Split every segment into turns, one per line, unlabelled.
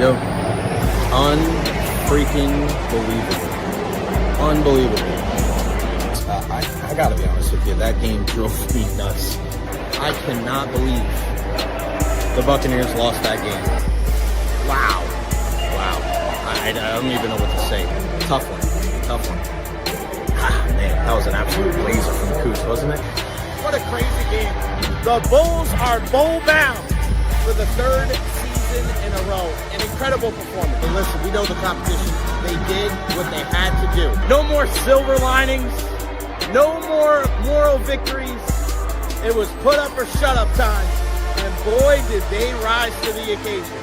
go. Unfreaking believable. Unbelievable. I gotta be honest with you, that game drove me nuts. I cannot believe the Buccaneers lost that game. Wow. I don't even know what to say. Tough one. Man, that was an absolute blazer from Coos, wasn't it?
What a crazy game. The Bulls are bowl-bound for the third season in a row. An incredible performance. And listen, we know the competition. They did what they had to do. No more silver linings. No more moral victories. It was put up or shut up time. And boy, did they rise to the occasion.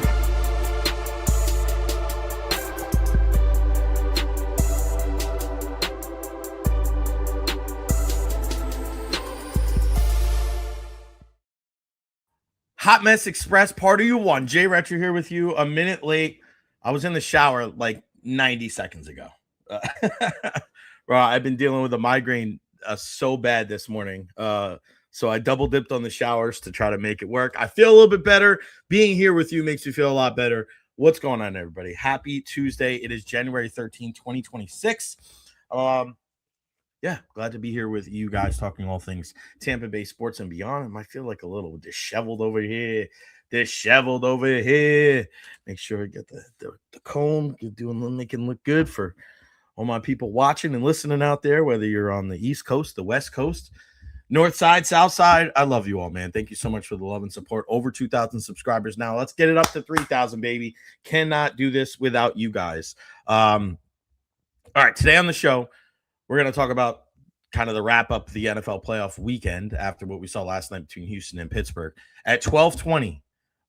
Hot Mess Express, part of you one. Jay Recher here with you. A minute late. I was in the shower like 90 seconds ago. Bro, I've been dealing with a migraine so bad this morning. So I double dipped on the showers to try to make it work. I feel a little bit better. Being here with you makes me feel a lot better. What's going on, everybody? Happy Tuesday. It is January 13, 2026. Yeah, glad to be here with you guys talking all things Tampa Bay sports and beyond. I might feel like a little disheveled over here. Make sure I get the comb, making look good for all my people watching and listening out there, whether you're on the East Coast, the West Coast, North Side, South Side. I love you all, man. Thank you so much for the love and support. Over 2,000 subscribers now. Let's get it up to 3,000, baby. Cannot do this without you guys. All right, today on the show, we're going to talk about kind of the wrap up of the NFL playoff weekend after what we saw last night between Houston and Pittsburgh. At 12:20,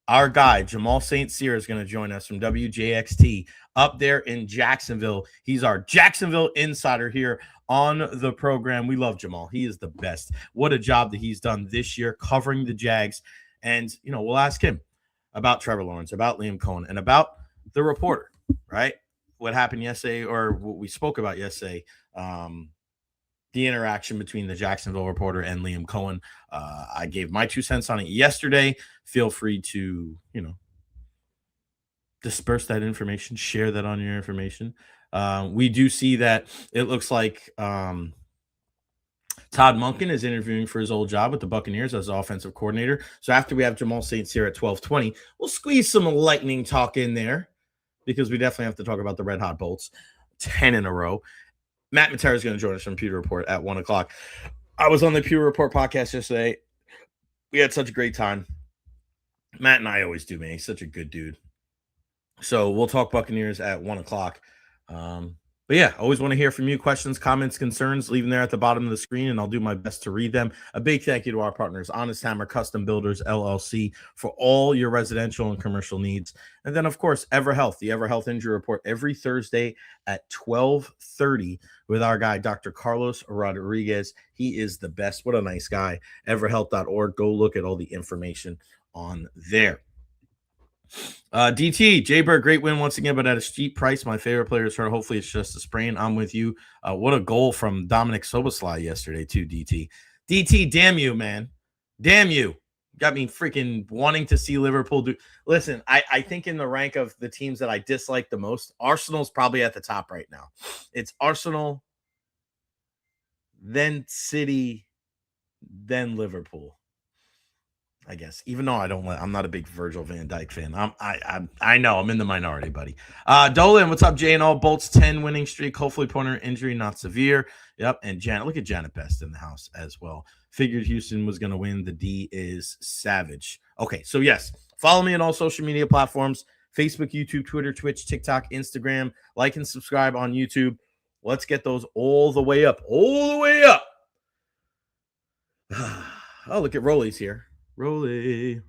our guy, Jamal St. Cyr, is going to join us from WJXT up there in Jacksonville. He's our Jacksonville insider here on the program. We love Jamal. He is the best. What a job that he's done this year covering the Jags. And, we'll ask him about Trevor Lawrence, about Liam Cohen, and about the reporter, right? What happened yesterday, or what we spoke about yesterday, the interaction between the Jacksonville reporter and Liam Cohen. I gave my 2 cents on it yesterday. Feel free to, disperse that information, share that on your information. We do see that it looks like Todd Monken is interviewing for his old job with the Buccaneers as offensive coordinator. So after we have Jamal St. Cyr at 12:20, we'll squeeze some lightning talk in there because we definitely have to talk about the Red Hot Bolts, 10 in a row. Matt Matera is going to join us from Pewter Report at 1 o'clock. I was on the Pewter Report podcast yesterday. We had such a great time. Matt and I always do, man. He's such a good dude. So we'll talk Buccaneers at 1 o'clock. But yeah, always want to hear from you. Questions, comments, concerns, leave them there at the bottom of the screen, and I'll do my best to read them. A big thank you to our partners, Honest Hammer Custom Builders, LLC, for all your residential and commercial needs. And then, of course, EverHealth, the EverHealth Injury Report, every Thursday at 12:30 with our guy, Dr. Carlos Rodriguez. He is the best. What a nice guy. EverHealth.org. Go look at all the information on there. DT, Jaybird, great win once again, but at a steep price. My favorite player is hurt. Hopefully it's just a sprain. I'm with you. What a goal from Dominic Soboslai yesterday too, DT. DT, damn you, man. Damn you. Got me freaking wanting to see Liverpool do. Listen, I think in the rank of the teams that I dislike the most, Arsenal's probably at the top right now. It's Arsenal, then City, then Liverpool. I guess, even though I'm not a big Virgil van Dijk fan. I know I'm in the minority, buddy. Dolan, what's up, Jay and all? Bolts 10 winning streak. Hopefully, Pointer injury not severe. Yep, and Janet, look at Janet Best in the house as well. Figured Houston was going to win. The D is savage. Okay, so yes, follow me on all social media platforms: Facebook, YouTube, Twitter, Twitch, TikTok, Instagram. Like and subscribe on YouTube. Let's get those all the way up, Oh, look at Rolly's here. Rolly.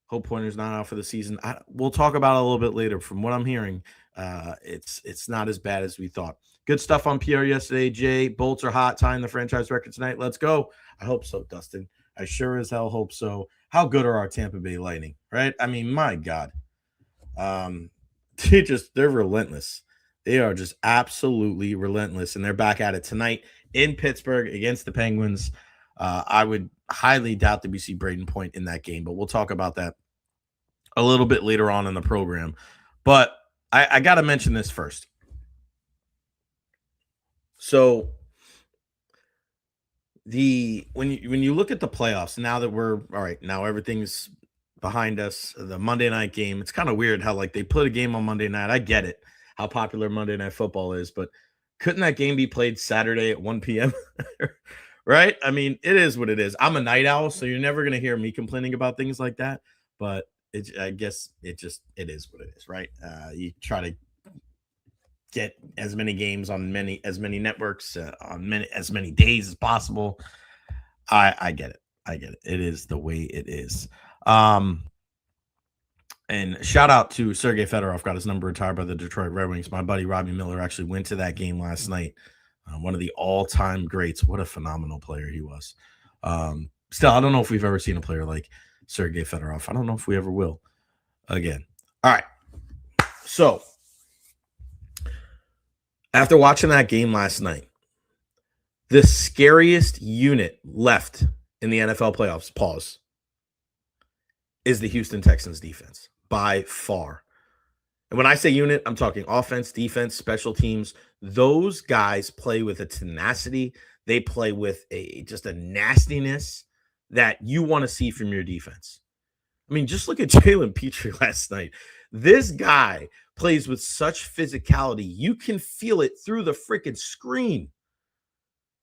Hope Pointer's not out for the season. We'll talk about it a little bit later. From what I'm hearing, it's not as bad as we thought. Good stuff on PR yesterday, Jay. Bolts are hot, tying the franchise record tonight. Let's go. I hope so, Dustin. I sure as hell hope so. How good are our Tampa Bay Lightning, right? I mean, my God. They're relentless. They are just absolutely relentless, and they're back at it tonight in Pittsburgh against the Penguins. I would highly doubt that we see Brayden Point in that game, but we'll talk about that a little bit later on in the program. But I got to mention this first. So when you look at the playoffs, now that we're all right, now everything's behind us, the Monday night game, it's kind of weird how like they put a game on Monday night. I get it, how popular Monday Night Football is, but couldn't that game be played Saturday at 1 p.m.? Right? I mean, it is what it is. I'm a night owl, so you're never going to hear me complaining about things like that, but I guess it is what it is, right? You try to get as many games on as many networks on as many days as possible. I get it. It is the way it is. And shout out to Sergei Fedorov, got his number retired by the Detroit Red Wings. My buddy Robbie Miller actually went to that game last night. One of the all-time greats. What a phenomenal player he was. Still, I don't know if we've ever seen a player like Sergei Fedorov. I don't know if we ever will again. All right. So, after watching that game last night, the scariest unit left in the NFL playoffs, pause, is the Houston Texans defense by far. And when I say unit, I'm talking offense, defense, special teams. Those guys play with a tenacity. They play with just a nastiness that you want to see from your defense. I mean, just look at Jalen Petrie last night. This guy plays with such physicality. You can feel it through the freaking screen.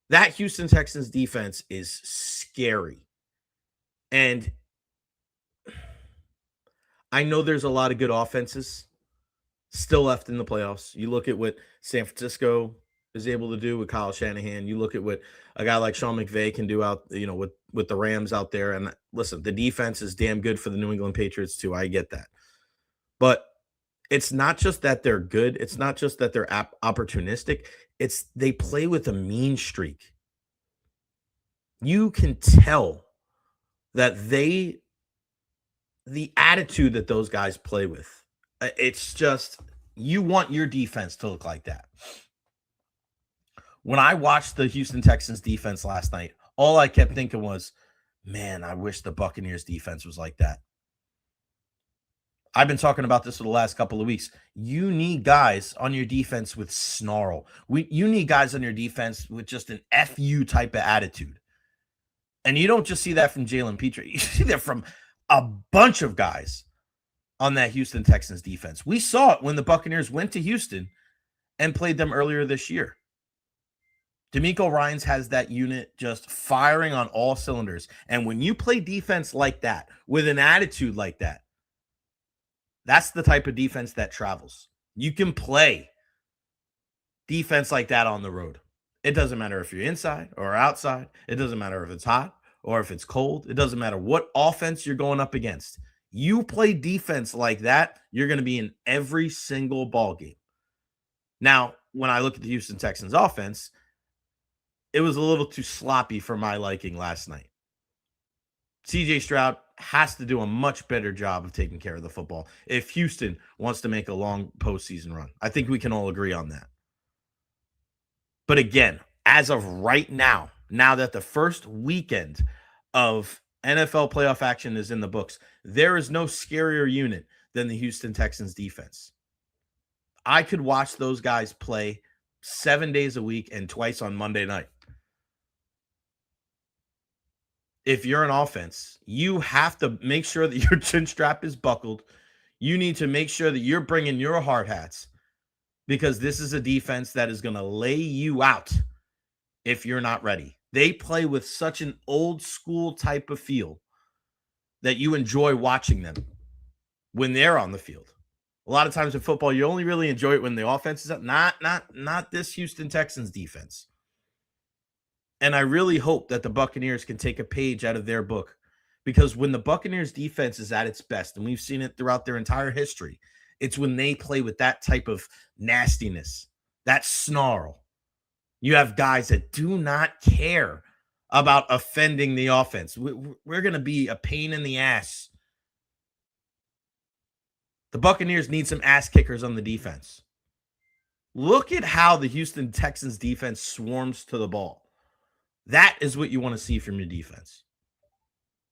That Houston Texans defense is scary. And I know there's a lot of good offenses still left in the playoffs. You look at what San Francisco is able to do with Kyle Shanahan. You look at what a guy like Sean McVay can do out, with the Rams out there. And listen, the defense is damn good for the New England Patriots too. I get that. But it's not just that they're good. It's not just that they're opportunistic. It's they play with a mean streak. You can tell that the attitude that those guys play with, it's just, you want your defense to look like that. When I watched the Houston Texans defense last night, all I kept thinking was, man, I wish the Buccaneers defense was like that. I've been talking about this for the last couple of weeks. You need guys on your defense with snarl. You need guys on your defense with just an FU type of attitude. And you don't just see that from Jalen Petrie. You see that from a bunch of guys on that Houston Texans defense. We saw it when the Buccaneers went to Houston and played them earlier this year. D'Amico Ryans has that unit just firing on all cylinders. And when you play defense like that, with an attitude like that, that's the type of defense that travels. You can play defense like that on the road. It doesn't matter if you're inside or outside. It doesn't matter if it's hot or if it's cold. It doesn't matter what offense you're going up against. You play defense like that, you're going to be in every single ball game. Now, when I look at the Houston Texans offense, it was a little too sloppy for my liking last night. CJ Stroud has to do a much better job of taking care of the football if Houston wants to make a long postseason run. I think we can all agree on that. But again, as of right now, now that the first weekend of NFL playoff action is in the books, there is no scarier unit than the Houston Texans defense. I could watch those guys play 7 days a week and twice on Monday night. If you're an offense, you have to make sure that your chin strap is buckled. You need to make sure that you're bringing your hard hats, because this is a defense that is going to lay you out if you're not ready. They play with such an old school type of feel that you enjoy watching them when they're on the field. A lot of times in football, you only really enjoy it when the offense is up. Not this Houston Texans defense. And I really hope that the Buccaneers can take a page out of their book, because when the Buccaneers defense is at its best, and we've seen it throughout their entire history, it's when they play with that type of nastiness, that snarl. You have guys that do not care about offending the offense. We're going to be a pain in the ass. The Buccaneers need some ass kickers on the defense. Look at how the Houston Texans defense swarms to the ball. That is what you want to see from your defense.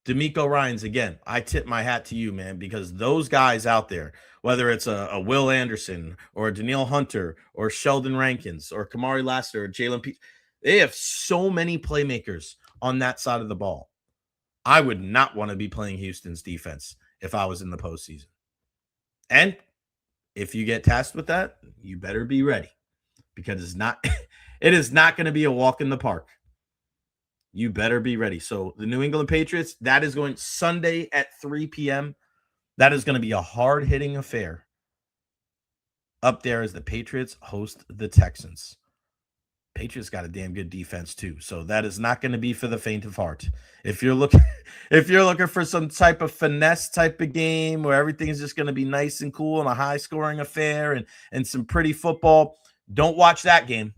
D'Amico Ryans, again, I tip my hat to you, man, because those guys out there, whether it's a Will Anderson or a Daniil Hunter or Sheldon Rankins or Kamari Lassiter or Jalen P, they have so many playmakers on that side of the ball. I would not want to be playing Houston's defense if I was in the postseason. And if you get tasked with that, you better be ready, because it is not going to be a walk in the park. You better be ready. So the New England Patriots, that is going Sunday at 3 p.m. That is going to be a hard-hitting affair up there as the Patriots host the Texans. Patriots got a damn good defense too, so that is not going to be for the faint of heart. If you're looking for some type of finesse type of game where everything is just going to be nice and cool and a high-scoring affair and some pretty football, don't watch that game.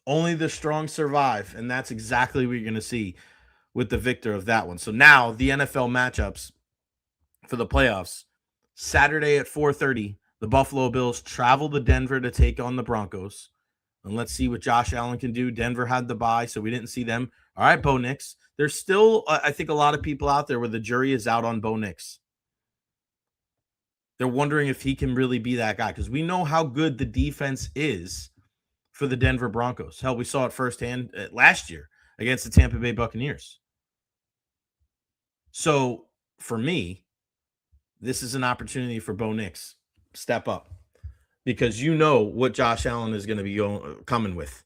Only the strong survive, and that's exactly what you're going to see with the victor of that one. So now the NFL matchups for the playoffs. Saturday at 4:30, the Buffalo Bills travel to Denver to take on the Broncos. And let's see what Josh Allen can do. Denver had the bye, so we didn't see them. All right, Bo Nix. There's still, I think, a lot of people out there where the jury is out on Bo Nix. They're wondering if he can really be that guy, because we know how good the defense is for the Denver Broncos. Hell, we saw it firsthand last year against the Tampa Bay Buccaneers. So for me, this is an opportunity for Bo Nix. Step up, because you know what Josh Allen is going to be coming with.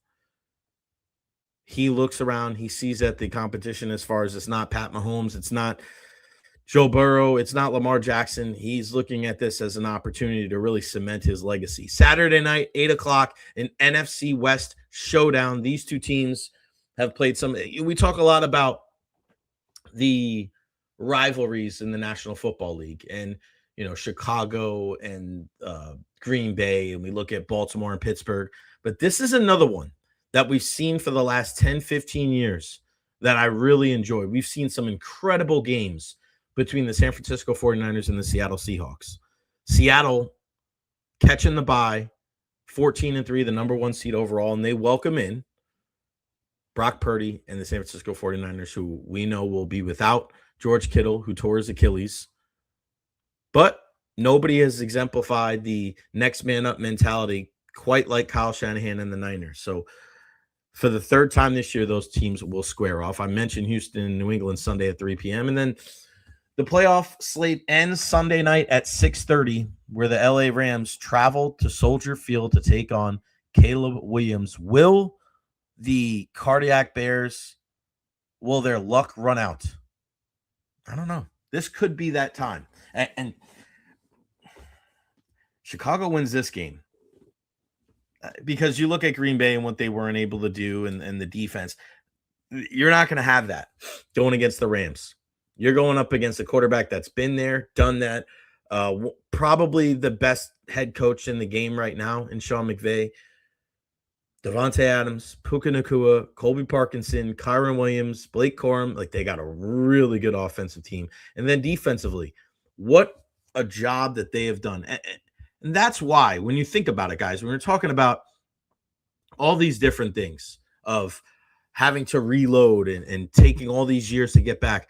He looks around, he sees that the competition, as far as it's not Pat Mahomes, it's not Joe Burrow, it's not Lamar Jackson. He's looking at this as an opportunity to really cement his legacy. Saturday night, 8 o'clock, an NFC West showdown. These two teams have played some. We talk a lot about the rivalries in the National Football League, and Chicago and Green Bay, and we look at Baltimore and Pittsburgh. But this is another one that we've seen for the last 10, 15 years that I really enjoy. We've seen some incredible games between the San Francisco 49ers and the Seattle Seahawks. Seattle catching the bye, 14-3, the number one seed overall, and they welcome in Brock Purdy and the San Francisco 49ers, who we know will be without George Kittle, who tore his Achilles. But nobody has exemplified the next man up mentality quite like Kyle Shanahan and the Niners. So for the third time this year, those teams will square off. I mentioned Houston and New England Sunday at 3 p.m. And then the playoff slate ends Sunday night at 6:30, where the LA Rams travel to Soldier Field to take on Caleb Williams. Will the Cardiac Bears, will their luck run out? I don't know. This could be that time. And Chicago wins this game because you look at Green Bay and what they weren't able to do and the defense. You're not going to have that going against the Rams. You're going up against a quarterback that's been there, done that. Probably the best head coach in the game right now in Sean McVay. Devontae Adams, Puka Nacua, Colby Parkinson, Kyron Williams, Blake Corum. Like, they got a really good offensive team. And then defensively, what a job that they have done. And that's why, when you think about it, guys, when we're talking about all these different things of having to reload and taking all these years to get back,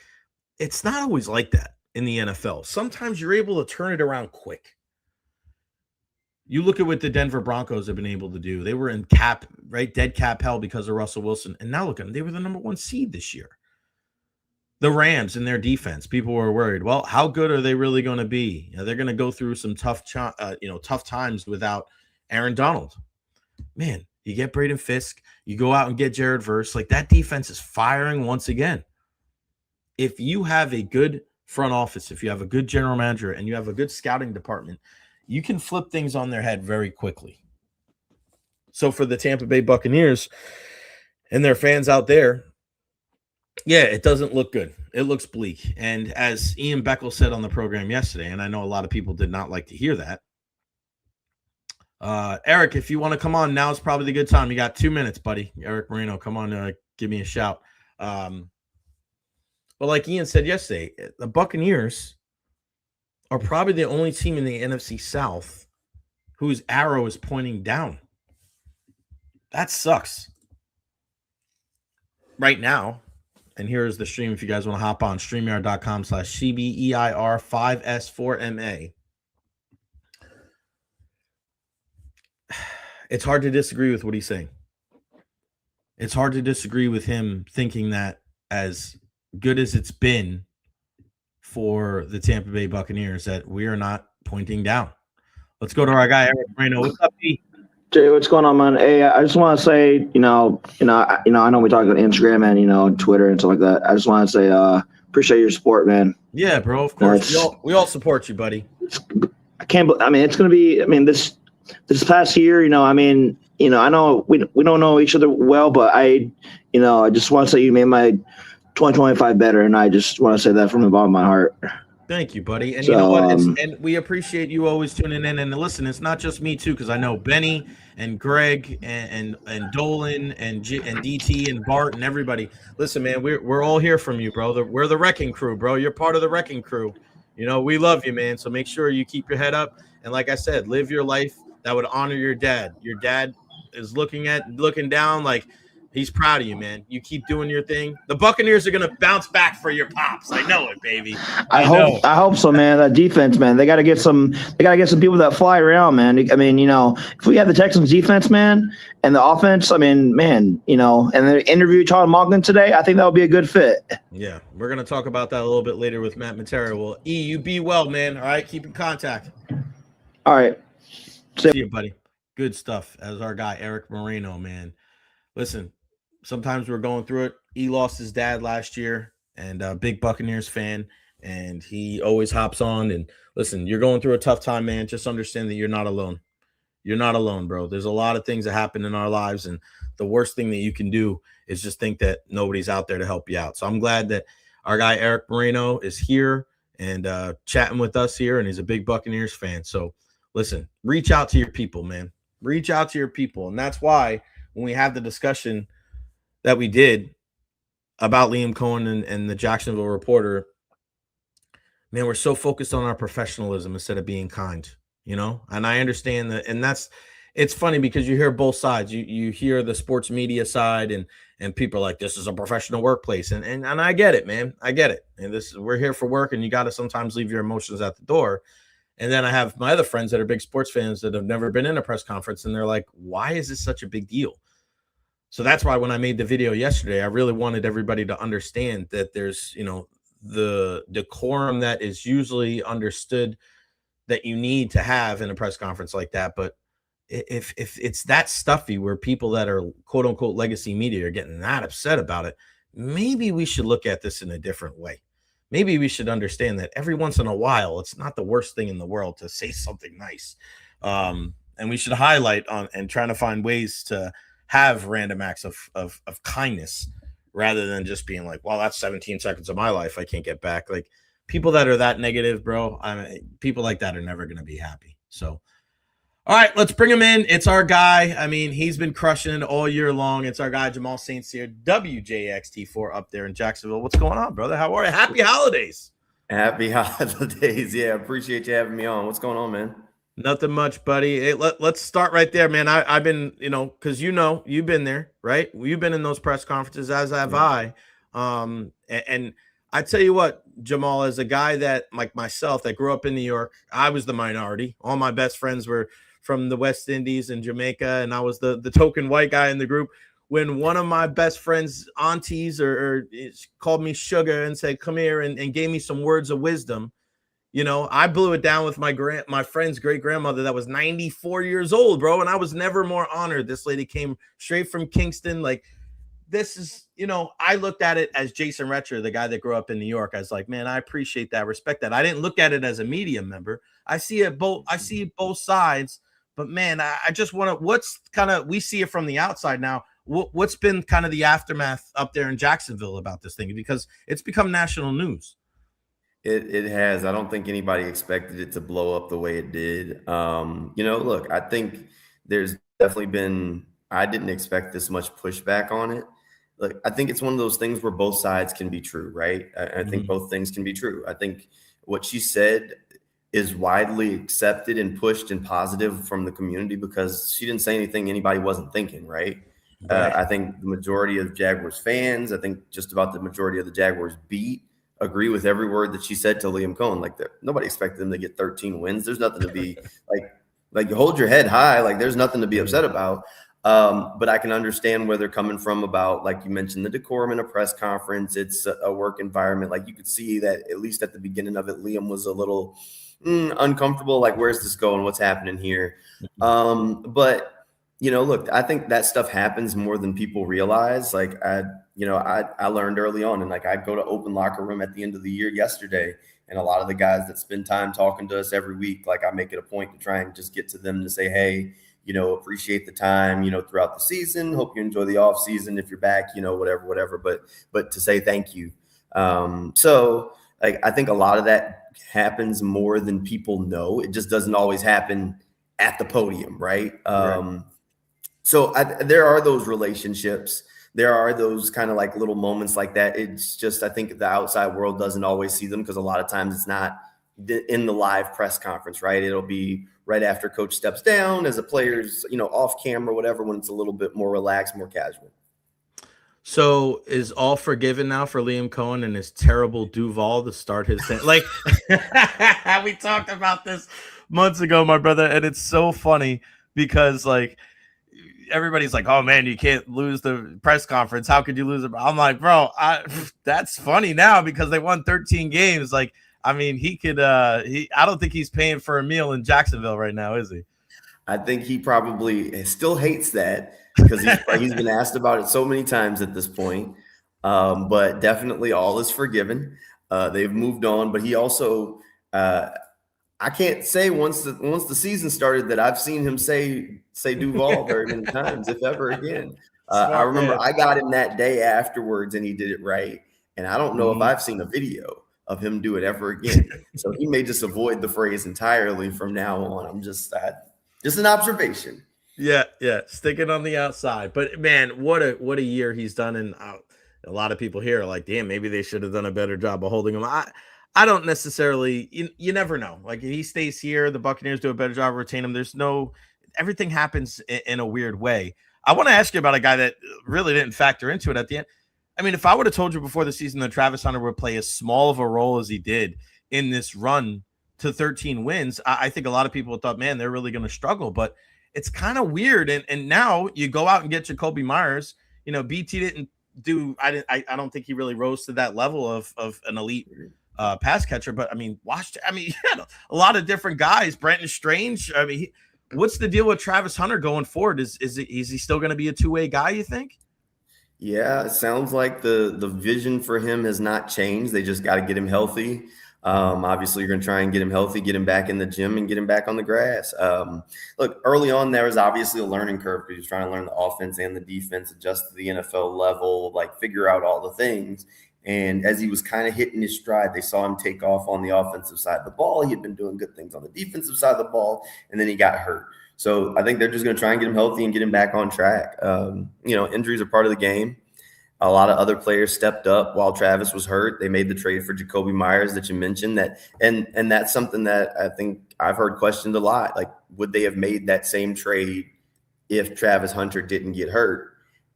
it's not always like that in the NFL. Sometimes you're able to turn it around quick. You look at what the Denver Broncos have been able to do. They were in dead cap hell because of Russell Wilson. And now look at them. They were the number one seed this year. The Rams and their defense, people were worried. Well, how good are they really going to be? They're going to go through some tough times without Aaron Donald. Man, you get Braden Fisk, you go out and get Jared Verse. Like, that defense is firing once again. If you have a good front office, if you have a good general manager, and you have a good scouting department, you can flip things on their head very quickly. So for the Tampa Bay Buccaneers and their fans out there, yeah, it doesn't look good. It looks bleak. And as Ian Beckel said on the program yesterday, and I know a lot of people did not like to hear that, Eric, if you want to come on, now is probably the good time. You got 2 minutes, buddy. Eric Marino, come on, give me a shout. But like Ian said yesterday, the Buccaneers are probably the only team in the NFC South whose arrow is pointing down. That sucks right now. And here is the stream if you guys want to hop on StreamYard.com/CBEIR5S4MA. It's hard to disagree with what he's saying. It's hard to disagree with him thinking that as good as it's been for the Tampa Bay Buccaneers, that we are not pointing down. Let's go to our guy, Eric Moreno. What's up, Pete?
Jay, what's going on, man? Hey, I just want to say, I know we talk about Instagram and, Twitter and stuff like that. I just want to say, appreciate your support, man.
Yeah, bro, of course. We all support you, buddy.
It's going to be, this past year, I know we don't know each other well, but I just want to say you made my 2025 better, and I just want to say that from the bottom of my heart.
Thank you, buddy. And you know what? And we appreciate you always tuning in. And listen, it's not just me too, because I know Benny and Greg and Dolan and DT and Bart and everybody. Listen, man, we're all here from you, bro. We're the wrecking crew, bro. You're part of the wrecking crew. We love you, man. So make sure you keep your head up. And like I said, live your life that would honor your dad. Your dad is looking down like he's proud of you, man. You keep doing your thing. The Buccaneers are gonna bounce back for your pops. I know it, baby.
I hope so, man. That defense, man. They gotta get some people that fly around, man. If we have the Texans defense, man, and the offense, and they interviewed Todd Monken today, I think that would be a good fit.
Yeah, we're gonna talk about that a little bit later with Matt Matera. Well, you be well, man. All right, keep in contact.
All right.
See you, buddy. Good stuff. As our guy Eric Moreno, man. Listen. Sometimes we're going through it. He lost his dad last year, and a big Buccaneers fan, and he always hops on. And listen, you're going through a tough time, man. Just understand that you're not alone. You're not alone, bro. There's a lot of things that happen in our lives, and the worst thing that you can do is just think that nobody's out there to help you out. So I'm glad that our guy Eric Moreno is here and chatting with us here, and he's a big Buccaneers fan. So listen, reach out to your people, man. Reach out to your people, and that's why when we have the discussion that we did about Liam Cohen and the Jacksonville Reporter, man, we're so focused on our professionalism instead of being kind, and I understand that. And it's funny because you hear both sides. You hear the sports media side and people are like, this is a professional workplace. And I get it, man. I get it. And we're here for work, and you got to sometimes leave your emotions at the door. And then I have my other friends that are big sports fans that have never been in a press conference, and they're like, why is this such a big deal? So that's why when I made the video yesterday, I really wanted everybody to understand that there's, the decorum that is usually understood that you need to have in a press conference like that. But if it's that stuffy where people that are quote unquote legacy media are getting that upset about it, maybe we should look at this in a different way. Maybe we should understand that every once in a while, it's not the worst thing in the world to say something nice. And we should highlight on and trying to find ways to have random acts of kindness rather than just being like, well, that's 17 seconds of my life I can't get back. Like people that are that negative, bro, people like that are never going to be happy. So, all right, let's bring him in. It's our guy. He's been crushing it all year long. It's our guy, Jamal St. Cyr, WJXT4 up there in Jacksonville. What's going on, brother? How are you? Happy holidays.
Happy holidays. Yeah, appreciate you having me on. What's going on, man?
Nothing much, buddy. Hey, let's start right there, man. I've been, because you've been there, right? You've been in those press conferences, as have I. And I tell you what, Jamal, as a guy that, like myself, that grew up in New York, I was the minority. All my best friends were from the West Indies and Jamaica, and I was the token white guy in the group. When one of my best friends' aunties or called me sugar and said, come here, and gave me some words of wisdom, I blew it down with my friend's great grandmother that was 94 years old, bro. And I was never more honored. This lady came straight from Kingston. Like, this is, I looked at it as Jason Recher, the guy that grew up in New York. I was like, man, I appreciate that, respect that. I didn't look at it as a media member. I see both sides, but man, I just want to, we see it from the outside now. What's been kind of the aftermath up there in Jacksonville about this thing? Because it's become national news.
It has. I don't think anybody expected it to blow up the way it did. Look, I think there's definitely been, I didn't expect this much pushback on it. Look, I think it's one of those things where both sides can be true, right? I think both things can be true. I think what she said is widely accepted and pushed and positive from the community because she didn't say anything anybody wasn't thinking, right? I think the majority of Jaguars fans, I think just about the majority of the Jaguars beat, agree with every word that she said to Liam Cohen. Like, nobody expected them to get 13 wins. There's nothing to be like you hold your head high. Like, there's nothing to be upset about. But I can understand where they're coming from about, like you mentioned, the decorum in a press conference. It's a work environment. Like, you could see that at least at the beginning of it, Liam was a little uncomfortable. Like, where's this going? What's happening here? But look, I think that stuff happens more than people realize. Like, I learned early on, and like, I'd go to open locker room at the end of the year yesterday, and a lot of the guys that spend time talking to us every week, like, I make it a point to try and just get to them to say, hey, appreciate the time, throughout the season. Hope you enjoy the off season. If you're back, whatever, but to say thank you. So like, I think a lot of that happens more than people know. It just doesn't always happen at the podium. Right. So there are those relationships. There are those kind of like little moments like that. It's just, I think the outside world doesn't always see them because a lot of times it's not in the live press conference, right? It'll be right after coach steps down as a player's, off camera, whatever, when it's a little bit more relaxed, more casual.
So is all forgiven now for Liam Cohen and his terrible Duval to start his thing? Like, we talked about this months ago, my brother, and it's so funny because like everybody's like, oh man, you can't lose the press conference. How could you lose it? I'm like, bro, that's funny now because they won 13 games. Like, I mean, he could. I don't think he's paying for a meal in Jacksonville right now, is he?
I think he probably still hates that because he's been asked about it so many times at this point. But definitely, all is forgiven. They've moved on, but he also. I can't say once the season started that I've seen him say Duval very many times, if ever again. I remember I got him that day afterwards, and he did it right. And I don't know if I've seen a video of him do it ever again. So he may just avoid the phrase entirely from now on. I'm just an observation.
Yeah. Sticking on the outside. But man, what a year he's done. And a lot of people here are like, damn, maybe they should have done a better job of holding him. I don't necessarily, you never know. Like, if he stays here, the Buccaneers do a better job of retaining him. Everything happens in a weird way. I want to ask you about a guy that really didn't factor into it at the end. I mean, if I would have told you before the season that Travis Hunter would play as small of a role as he did in this run to 13 wins, I think a lot of people thought, man, they're really going to struggle. But it's kind of weird. And now you go out and get Jakobi Meyers. BT didn't do. I don't think he really rose to that level of an elite pass catcher. But I mean, he had a lot of different guys. Brenton Strange. I mean, what's the deal with Travis Hunter going forward? Is he still going to be a two-way guy, you think?
Yeah, it sounds like the vision for him has not changed. They just got to get him healthy. Obviously, you're going to try and get him healthy, get him back in the gym, and get him back on the grass. Look, early on, there was obviously a learning curve because he was trying to learn the offense and the defense, adjust to the NFL level, like figure out all the things. And as he was kind of hitting his stride, they saw him take off on the offensive side of the ball. He had been doing good things on the defensive side of the ball, and then he got hurt. So I think they're just going to try and get him healthy and get him back on track. Injuries are part of the game. A lot of other players stepped up while Travis was hurt. They made the trade for Jakobi Meyers that you mentioned. And that's something that I think I've heard questioned a lot. Like, would they have made that same trade if Travis Hunter didn't get hurt?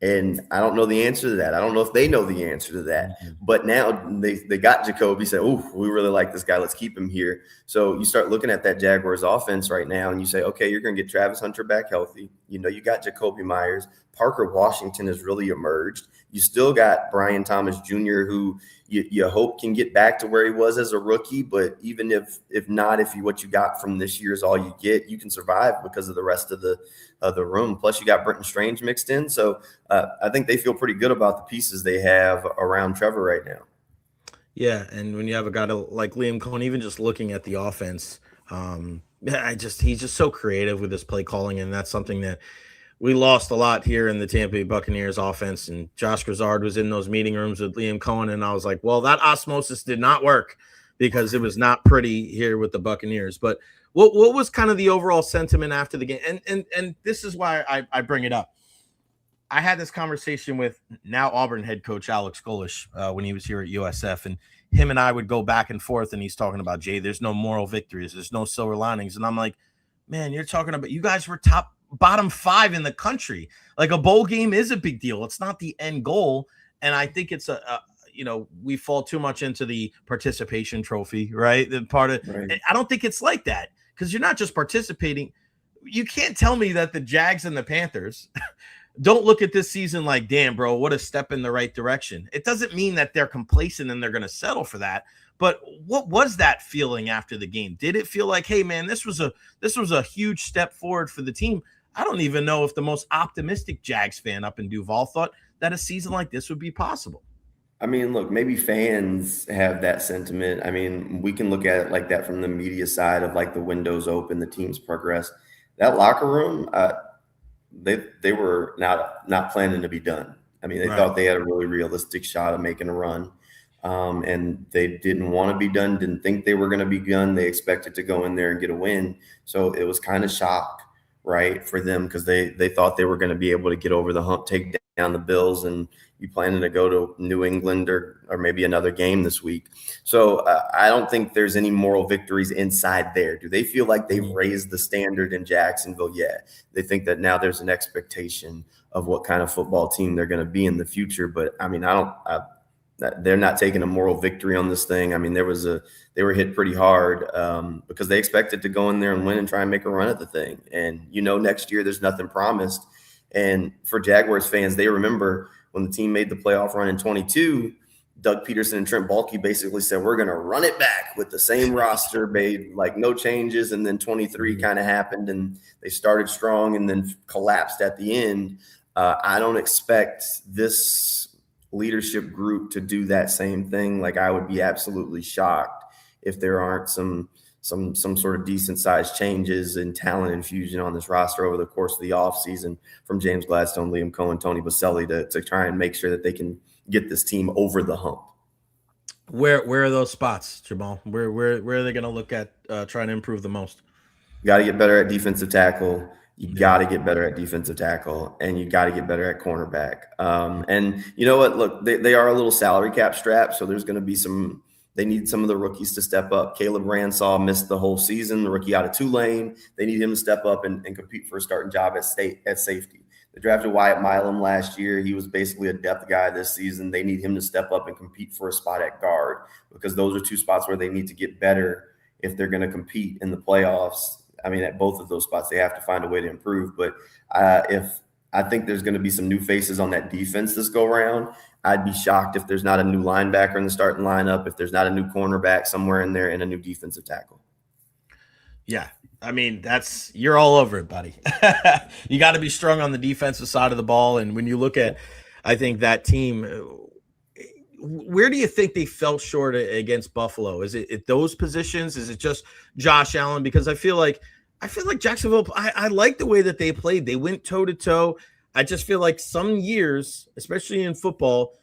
And I don't know the answer to that. I don't know if they know the answer to that. But now they got Jakobi, said, oh, we really like this guy. Let's keep him here. So you start looking at that Jaguars offense right now, and you say, okay, you're going to get Travis Hunter back healthy. You got Jakobi Meyers. Parker Washington has really emerged. You still got Brian Thomas Jr., who you hope can get back to where he was as a rookie. But even if not, what you got from this year is all you get, you can survive because of the rest of the room. Plus, you got Brenton Strange mixed in. So I think they feel pretty good about the pieces they have around Trevor right now.
Yeah, and when you have a guy like Liam Cohen, even just looking at the offense, he's just so creative with his play calling, and that's something that we lost a lot here in the Tampa Bay Buccaneers offense. And Josh Grizzard was in those meeting rooms with Liam Cohen, and I was like, well, that osmosis did not work because it was not pretty here with the Buccaneers. But what was kind of the overall sentiment after the game? And this is why I bring it up. I had this conversation with now Auburn head coach Alex Golesh when he was here at USF, and him and I would go back and forth, and he's talking about, Jay, there's no moral victories, there's no silver linings. And I'm like, man, you're talking about, you guys were top bottom 5 in the country. Like a bowl game is a big deal. It's not the end goal. And I think it's we fall too much into the participation trophy, right? The part of, right. I don't think it's like that, because you're not just participating. You can't tell me that the Jags and the Panthers don't look at this season like, damn, bro, what a step in the right direction. It doesn't mean that they're complacent and they're going to settle for that. But what was that feeling after the game? Did it feel like, hey, man, this was a huge step forward for the team? I don't even know if the most optimistic Jags fan up in Duval thought that a season like this would be possible.
I mean, look, maybe fans have that sentiment. I mean, we can look at it like that from the media side of like the windows open, the team's progress. That locker room, they were not planning to be done. I mean, they thought they had a really realistic shot of making a run. And they didn't want to be done, didn't think they were going to be done. They expected to go in there and get a win. So it was kind of shock, right, for them, because they thought they were going to be able to get over the hump, take down the Bills, and be planning to go to New England or maybe another game this week. So I don't think there's any moral victories inside there. Do they feel like they've raised the standard in Jacksonville? Yeah. They think that now there's an expectation of what kind of football team they're going to be in the future. But I mean, they're not taking a moral victory on this thing. I mean, they were hit pretty hard because they expected to go in there and win and try and make a run at the thing. And, next year there's nothing promised. And for Jaguars fans, they remember when the team made the playoff run in 22, Doug Peterson and Trent Baalke basically said, we're going to run it back with the same roster, made like no changes. And then 23 kind of happened and they started strong and then collapsed at the end. I don't expect this leadership group to do that same thing. Like, I would be absolutely shocked if there aren't some sort of decent sized changes and talent infusion on this roster over the course of the offseason from James Gladstone, Liam Cohen, Tony Boselli to try and make sure that they can get this team over the hump.
Where are those spots, Jamal? Where are they going to look at trying to improve the most?
Got to get better at defensive tackle. You got to get better at defensive tackle, and you got to get better at cornerback. And you know what? Look, they are a little salary cap strapped, so there's going to be they need some of the rookies to step up. Caleb Ransaw missed the whole season, the rookie out of Tulane. They need him to step up and compete for a starting job at safety. They drafted Wyatt Milam last year. He was basically a depth guy this season. They need him to step up and compete for a spot at guard, because those are two spots where they need to get better if they're going to compete in the playoffs. I mean, at both of those spots, they have to find a way to improve. But if I think there's going to be some new faces on that defense this go around, I'd be shocked if there's not a new linebacker in the starting lineup, if there's not a new cornerback somewhere in there, and a new defensive tackle.
Yeah. I mean, you're all over it, buddy. You got to be strong on the defensive side of the ball. And when you look at, I think that team, where do you think they fell short against Buffalo? Is it at those positions? Is it just Josh Allen? Because I feel like Jacksonville, I like the way that they played. They went toe to toe. I just feel like some years, especially in football,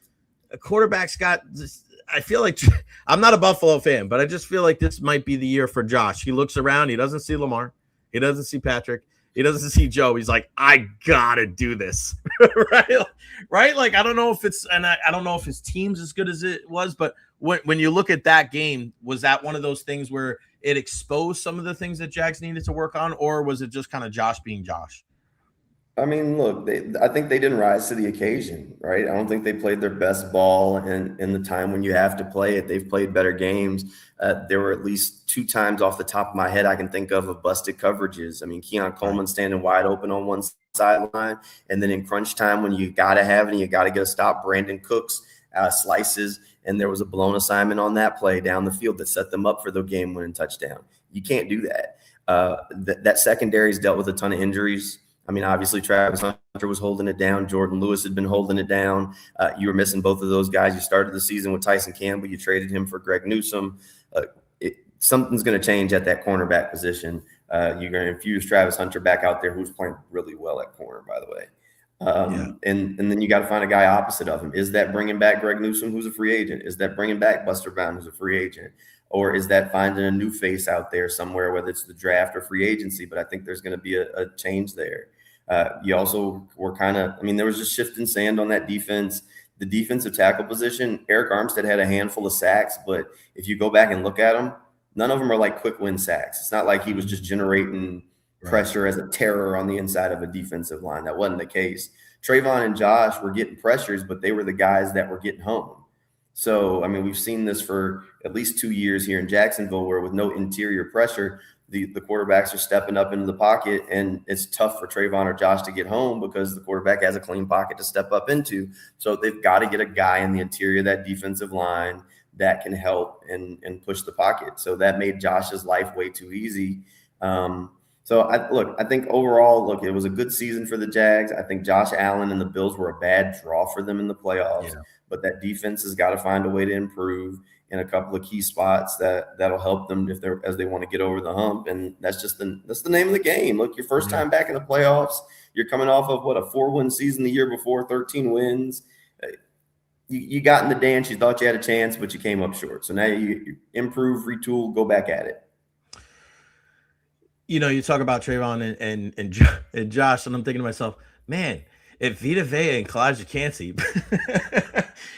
a quarterback's got this. I feel like I'm not a Buffalo fan, but I just feel like this might be the year for Josh. He looks around. He doesn't see Lamar. He doesn't see Patrick. He doesn't see Joe. He's like, I got to do this. Right? Like, I don't know if I don't know if his team's as good as it was, but when you look at that game, was that one of those things where it exposed some of the things that Jags needed to work on, or was it just kind of Josh being Josh?
I mean, look, I think they didn't rise to the occasion, right? I don't think they played their best ball in the time when you have to play it. They've played better games. There were at least 2 times off the top of my head I can think of busted coverages. I mean, Keon Coleman standing wide open on one sideline, and then in crunch time when you got to have it and you got to get a stop, Brandon Cooks slices, and there was a blown assignment on that play down the field that set them up for the game-winning touchdown. You can't do that. That secondary's dealt with a ton of injuries. I mean, obviously, Travis Hunter was holding it down. Jordan Lewis had been holding it down. You were missing both of those guys. You started the season with Tyson Campbell. You traded him for Greg Newsome. Something's going to change at that cornerback position. You're going to infuse Travis Hunter back out there, who's playing really well at corner, by the way. And then you got to find a guy opposite of him. Is that bringing back Greg Newsome, who's a free agent? Is that bringing back Buster Brown, who's a free agent? Or is that finding a new face out there somewhere, whether it's the draft or free agency? But I think there's going to be a change there. You also were there was just shift in sand on that defense. The defensive tackle position, Eric Armstead had a handful of sacks, but if you go back and look at them, none of them are like quick win sacks. It's not like he was just generating pressure as a terror on the inside of a defensive line. That wasn't the case. Trayvon and Josh were getting pressures, but they were the guys that were getting home. So, I mean, we've seen this for at least 2 years here in Jacksonville, where with no interior pressure, the quarterbacks are stepping up into the pocket, and it's tough for Trayvon or Josh to get home because the quarterback has a clean pocket to step up into. So they've got to get a guy in the interior of that defensive line that can help and push the pocket. So that made Josh's life way too easy. I think overall, it was a good season for the Jags. I think Josh Allen and the Bills were a bad draw for them in the playoffs, but that defense has got to find a way to improve in a couple of key spots that'll help them as they want to get over the hump. And that's the name of the game. Look, your first time back in the playoffs, you're coming off of a 4-win season the year before, 13 wins. You got in the dance, you thought you had a chance, but you came up short. So now you improve, retool, go back at it.
You talk about Trayvon and Josh, and I'm thinking to myself, man, if Vita Vea and Kalijah Cansey,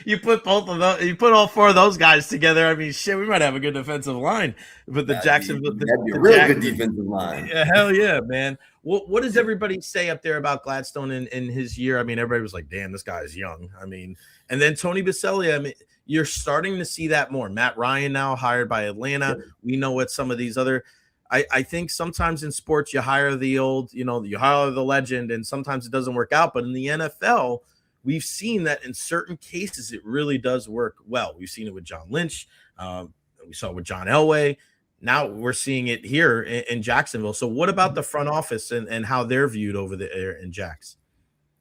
you put all 4 of those guys together. I mean, shit, we might have a good defensive line. But the Jacksonville,
that'd be a real good defensive line.
Yeah, hell yeah, man. What does everybody say up there about Gladstone in his year? I mean, everybody was like, damn, this guy's young. I mean, and then Tony Boselli, I mean, you're starting to see that more. Matt Ryan now hired by Atlanta. We know what some of these other. I think sometimes in sports you hire the old, you hire the legend, and sometimes it doesn't work out. But in the NFL, we've seen that in certain cases it really does work well. We've seen it with John Lynch. We saw it with John Elway. Now we're seeing it here in Jacksonville. So what about the front office and how they're viewed over there in Jacks?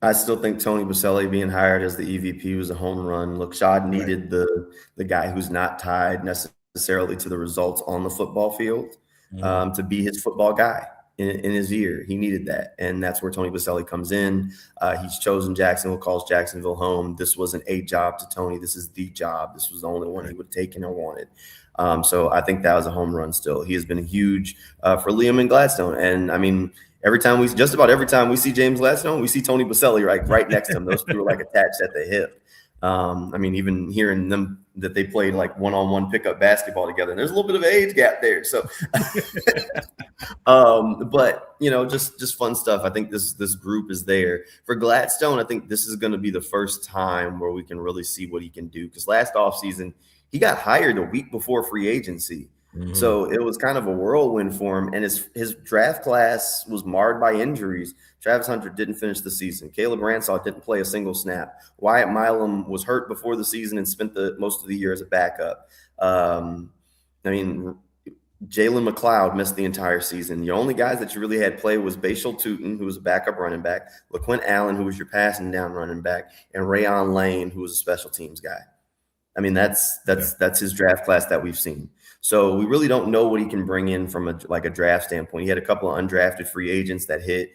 I still think Tony Boselli being hired as the EVP was a home run. Look, Shad needed the guy who's not tied necessarily to the results on the football field. To be his football guy in his ear. He needed that. And that's where Tony Boselli comes in. He's chosen Jacksonville, calls Jacksonville home. This wasn't a job to Tony. This is the job. This was the only one he would take and wanted. So I think that was a home run still. He has been huge for Liam and Gladstone. And I mean, just about every time we see James Gladstone, we see Tony Boselli right next to him. Those two are attached at the hip. I mean, even hearing them that they played one-on-one pickup basketball together, and there's a little bit of an age gap there. So, but just fun stuff. I think this group is there for Gladstone. I think this is going to be the first time where we can really see what he can do. Because last offseason, he got hired a week before free agency. Mm-hmm. So it was kind of a whirlwind for him. And his draft class was marred by injuries. Travis Hunter didn't finish the season. Caleb Ransaw didn't play a single snap. Wyatt Milam was hurt before the season and spent most of the year as a backup. Jalen McLeod missed the entire season. The only guys that you really had play was Bashal Tootin, who was a backup running back, LaQuint Allen, who was your passing down running back, and Rayon Lane, who was a special teams guy. I mean, that's his draft class that we've seen. So we really don't know what he can bring in from a draft standpoint. He had a couple of undrafted free agents that hit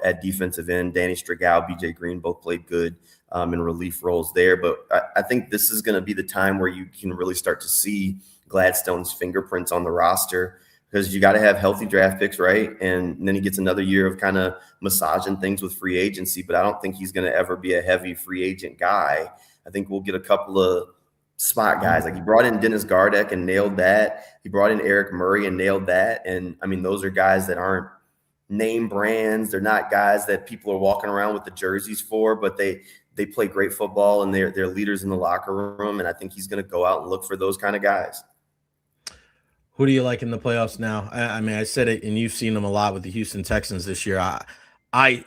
at defensive end. Danny Strigal, BJ Green both played good in relief roles there. But I think this is going to be the time where you can really start to see Gladstone's fingerprints on the roster, because you got to have healthy draft picks, right? And then he gets another year of kind of massaging things with free agency. But I don't think he's going to ever be a heavy free agent guy. I think we'll get a couple of spot guys. He brought in Dennis Gardeck and nailed that. He brought in Eric Murray and nailed that. And I mean, those are guys that aren't name brands. They're not guys that people are walking around with the jerseys for, but they play great football and they're leaders in the locker room. And I think he's going to go out and look for those kind of guys.
Who do you like in the playoffs now? I mean, I said it, and you've seen them a lot with the Houston Texans this year.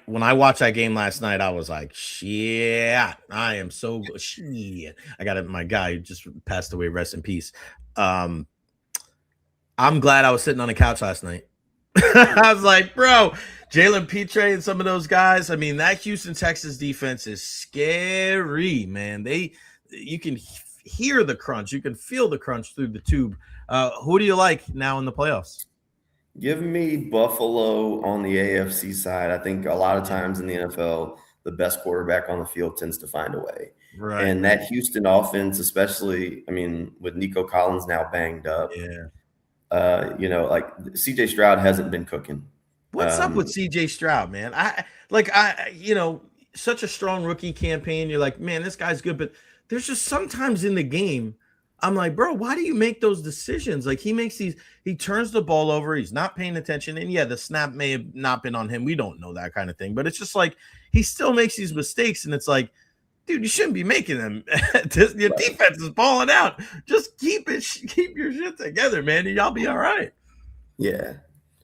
When I watched that game last night, I was like, shit, I am so good. Shit. I got it. My guy who just passed away. Rest in peace. I'm glad I was sitting on the couch last night. I was like, bro, Jalen Petre and some of those guys. I mean, that Houston Texans defense is scary, man. You can hear the crunch. You can feel the crunch through the tube. Who do you like now in the playoffs?
Give me Buffalo on the AFC side. I think a lot of times in the NFL, the best quarterback on the field tends to find a way. Right. And that Houston offense, especially, I mean, with Nico Collins now banged up, CJ Stroud hasn't been cooking.
What's up with CJ Stroud, man? Such a strong rookie campaign. You're like, man, this guy's good. But there's just sometimes in the game I'm like, bro, why do you make those decisions? Like he turns the ball over, he's not paying attention. And yeah, the snap may have not been on him. We don't know that kind of thing, but it's just like he still makes these mistakes, and it's like, dude, you shouldn't be making them. Your defense is balling out. Just keep your shit together, man, and y'all be all right.
Yeah.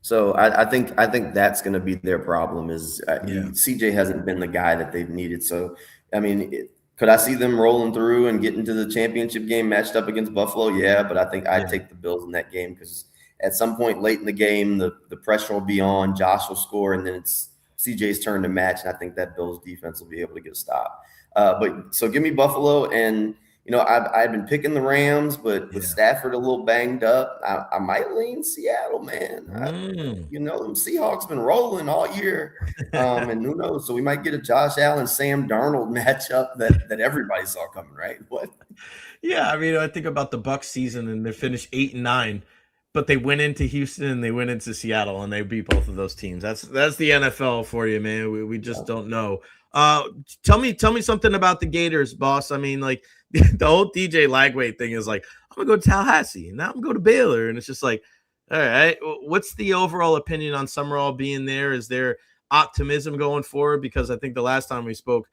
So I think that's going to be their problem. Is CJ hasn't been the guy that they've needed. So I mean, could I see them rolling through and getting to the championship game matched up against Buffalo? Yeah, but I think I'd take the Bills in that game because at some point late in the game, the pressure will be on. Josh will score, and then it's CJ's turn to match. And I think that Bills defense will be able to get a stop. But so give me Buffalo, and I've been picking the Rams, but with Stafford a little banged up, I might lean Seattle, man. Them Seahawks been rolling all year, and who knows? So we might get a Josh Allen, Sam Darnold matchup that everybody saw coming, right? What?
Yeah, I mean, I think about the Bucs season, and they finished 8-9, but they went into Houston and they went into Seattle, and they beat both of those teams. That's the NFL for you, man. We just don't know. Tell me something about the Gators, boss. I mean, like the whole DJ Lagway thing is like, I'm gonna go to Tallahassee and now I'm gonna go to Baylor, and it's just like, all right, what's the overall opinion on Summerall being there? Is there optimism going forward? Because I think the last time we spoke,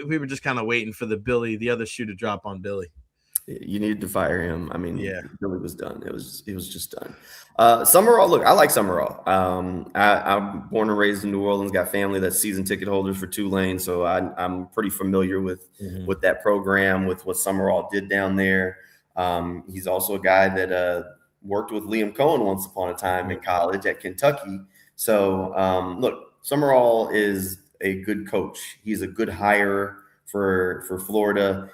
we were just kind of waiting for the other shoe to drop on Billy.
You needed to fire him. I mean, Billy was done. It was just done. Summerall, look, I like Summerall. I'm born and raised in New Orleans, got family that's season ticket holders for Tulane, so I'm pretty familiar with that program, with what Summerall did down there. He's also a guy that worked with Liam Cohen once upon a time in college at Kentucky. So, look, Summerall is a good coach. He's a good hire for Florida.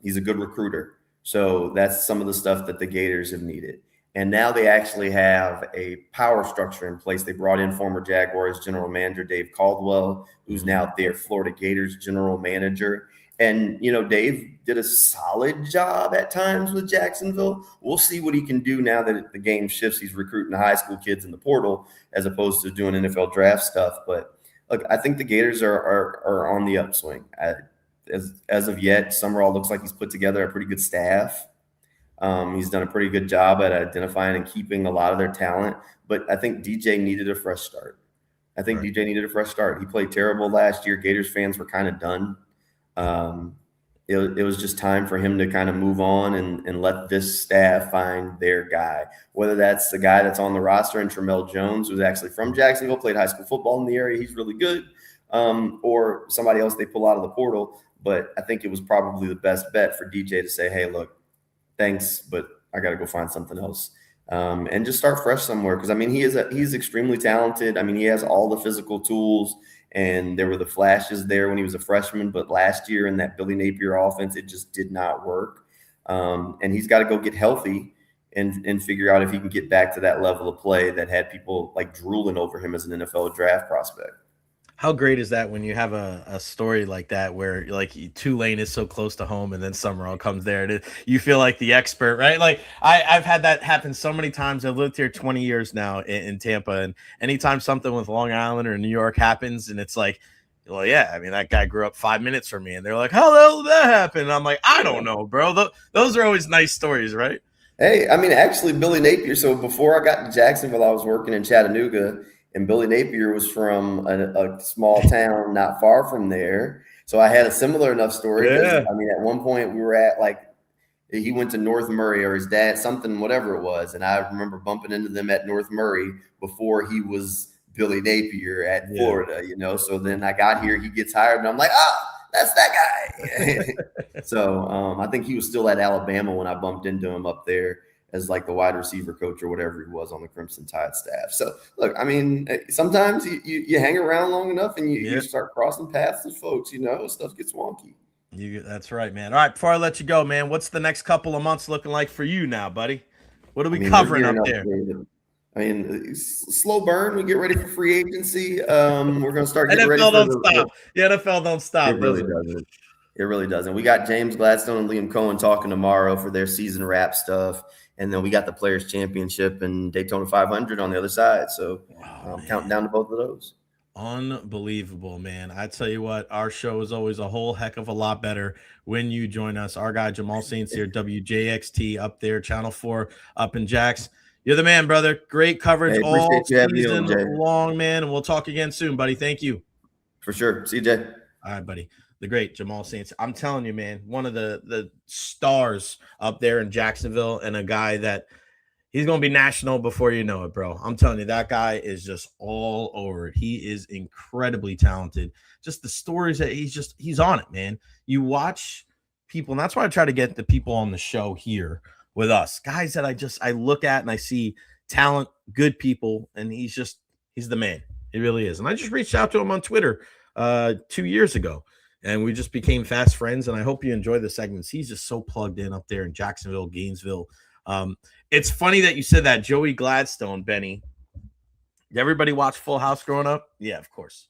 He's a good recruiter. So that's some of the stuff that the Gators have needed. And now they actually have a power structure in place. They brought in former Jaguars general manager Dave Caldwell, who's now their Florida Gators general manager. And, Dave did a solid job at times with Jacksonville. We'll see what he can do now that the game shifts. He's recruiting high school kids in the portal as opposed to doing NFL draft stuff. But look, I think the Gators are on the upswing. As of yet, Summerall looks like he's put together a pretty good staff. He's done a pretty good job at identifying and keeping a lot of their talent. But I think DJ needed a fresh start. DJ needed a fresh start. He played terrible last year. Gators fans were kind of done. It was just time for him to kind of move on and let this staff find their guy, whether that's the guy that's on the roster and Tramel Jones, who's actually from Jacksonville, played high school football in the area. He's really good. Or somebody else they pull out of the portal. But I think it was probably the best bet for DJ to say, hey, look, thanks, but I got to go find something else. And just start fresh somewhere. Because, I mean, he's extremely talented. I mean, he has all the physical tools. And there were the flashes there when he was a freshman. But last year in that Billy Napier offense, it just did not work. And he's got to go get healthy and figure out if he can get back to that level of play that had people like drooling over him as an NFL draft prospect.
How great is that when you have a story like that where like Tulane is so close to home and then Summerall comes there? You feel like the expert, right? Like I've had that happen so many times. I've lived here 20 years now in Tampa, and anytime something with Long Island or New York happens, and it's like, well, yeah, I mean, that guy grew up 5 minutes from me, and they're like, how the hell did that happen? And I'm like, I don't know, bro. Those are always nice stories, right?
Hey, I mean, actually, Billy Napier. So before I got to Jacksonville, I was working in Chattanooga. And Billy Napier was from a small town not far from there. So I had a similar enough story.
Yeah.
I mean, at one point we were at he went to North Murray or his dad, something, whatever it was. And I remember bumping into them at North Murray before he was Billy Napier at Florida, So then I got here, he gets hired, and I'm like, that's that guy. So I think he was still at Alabama when I bumped into him up there as like the wide receiver coach or whatever he was on the Crimson Tide staff. So look, I mean, sometimes you hang around long enough and you start crossing paths with folks, stuff gets wonky.
That's right, man. All right, before I let you go, man, what's the next couple of months looking like for you now, buddy? What are we covering up there?
I mean, slow burn. We get ready for free agency. We're going to start getting ready for
the NFL don't stop.
It really doesn't. It really doesn't. We got James Gladstone and Liam Cohen talking tomorrow for their season wrap stuff. And then we got the Players Championship and Daytona 500 on the other side. So counting down to both of those.
Unbelievable, man. I tell you what, our show is always a whole heck of a lot better when you join us. Our guy Jamal St here, WJXT up there, Channel 4 up in Jax. You're the man, brother. Great coverage
Hey,
all
appreciate you having me
season
on, Jay.
long, man. And we'll talk again soon, buddy. Thank you.
For sure. See you, Jay.
All right, buddy. The great Jamal St. I'm telling you, man, one of the stars up there in Jacksonville, and a guy that he's going to be national before you know it, bro. I'm telling you, that guy is just all over it. He is incredibly talented. Just the stories that he's on it, man. You watch people, and that's why I try to get the people on the show here with us, guys that I look at and I see talent, good people, and he's the man. He really is. And I just reached out to him on Twitter 2 years ago, and we just became fast friends. And I hope you enjoy the segments. He's just so plugged in up there in Jacksonville, Gainesville. It's funny that you said that. Joey Gladstone, Benny. Did everybody watch Full House growing up? Yeah, of course.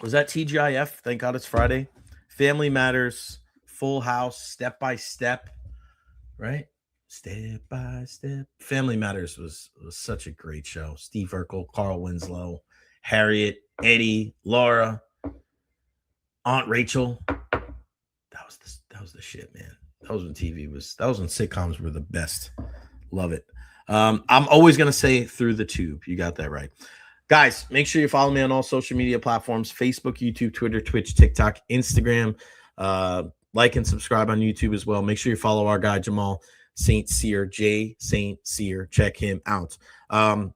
Was that TGIF? Thank God it's Friday. Family Matters, Full House, Step by Step, right? Step by Step. Family Matters was such a great show. Steve Urkel, Carl Winslow, Harriet, Eddie, Laura, Aunt Rachel. That was the shit, man. That was when sitcoms were the best. Love it. I'm always going to say through the tube. You got that right. Guys, make sure you follow me on all social media platforms, Facebook, YouTube, Twitter, Twitch, TikTok, Instagram. Like and subscribe on YouTube as well. Make sure you follow our guy, Jamal St. Cyr, J. St. Cyr. Check him out. And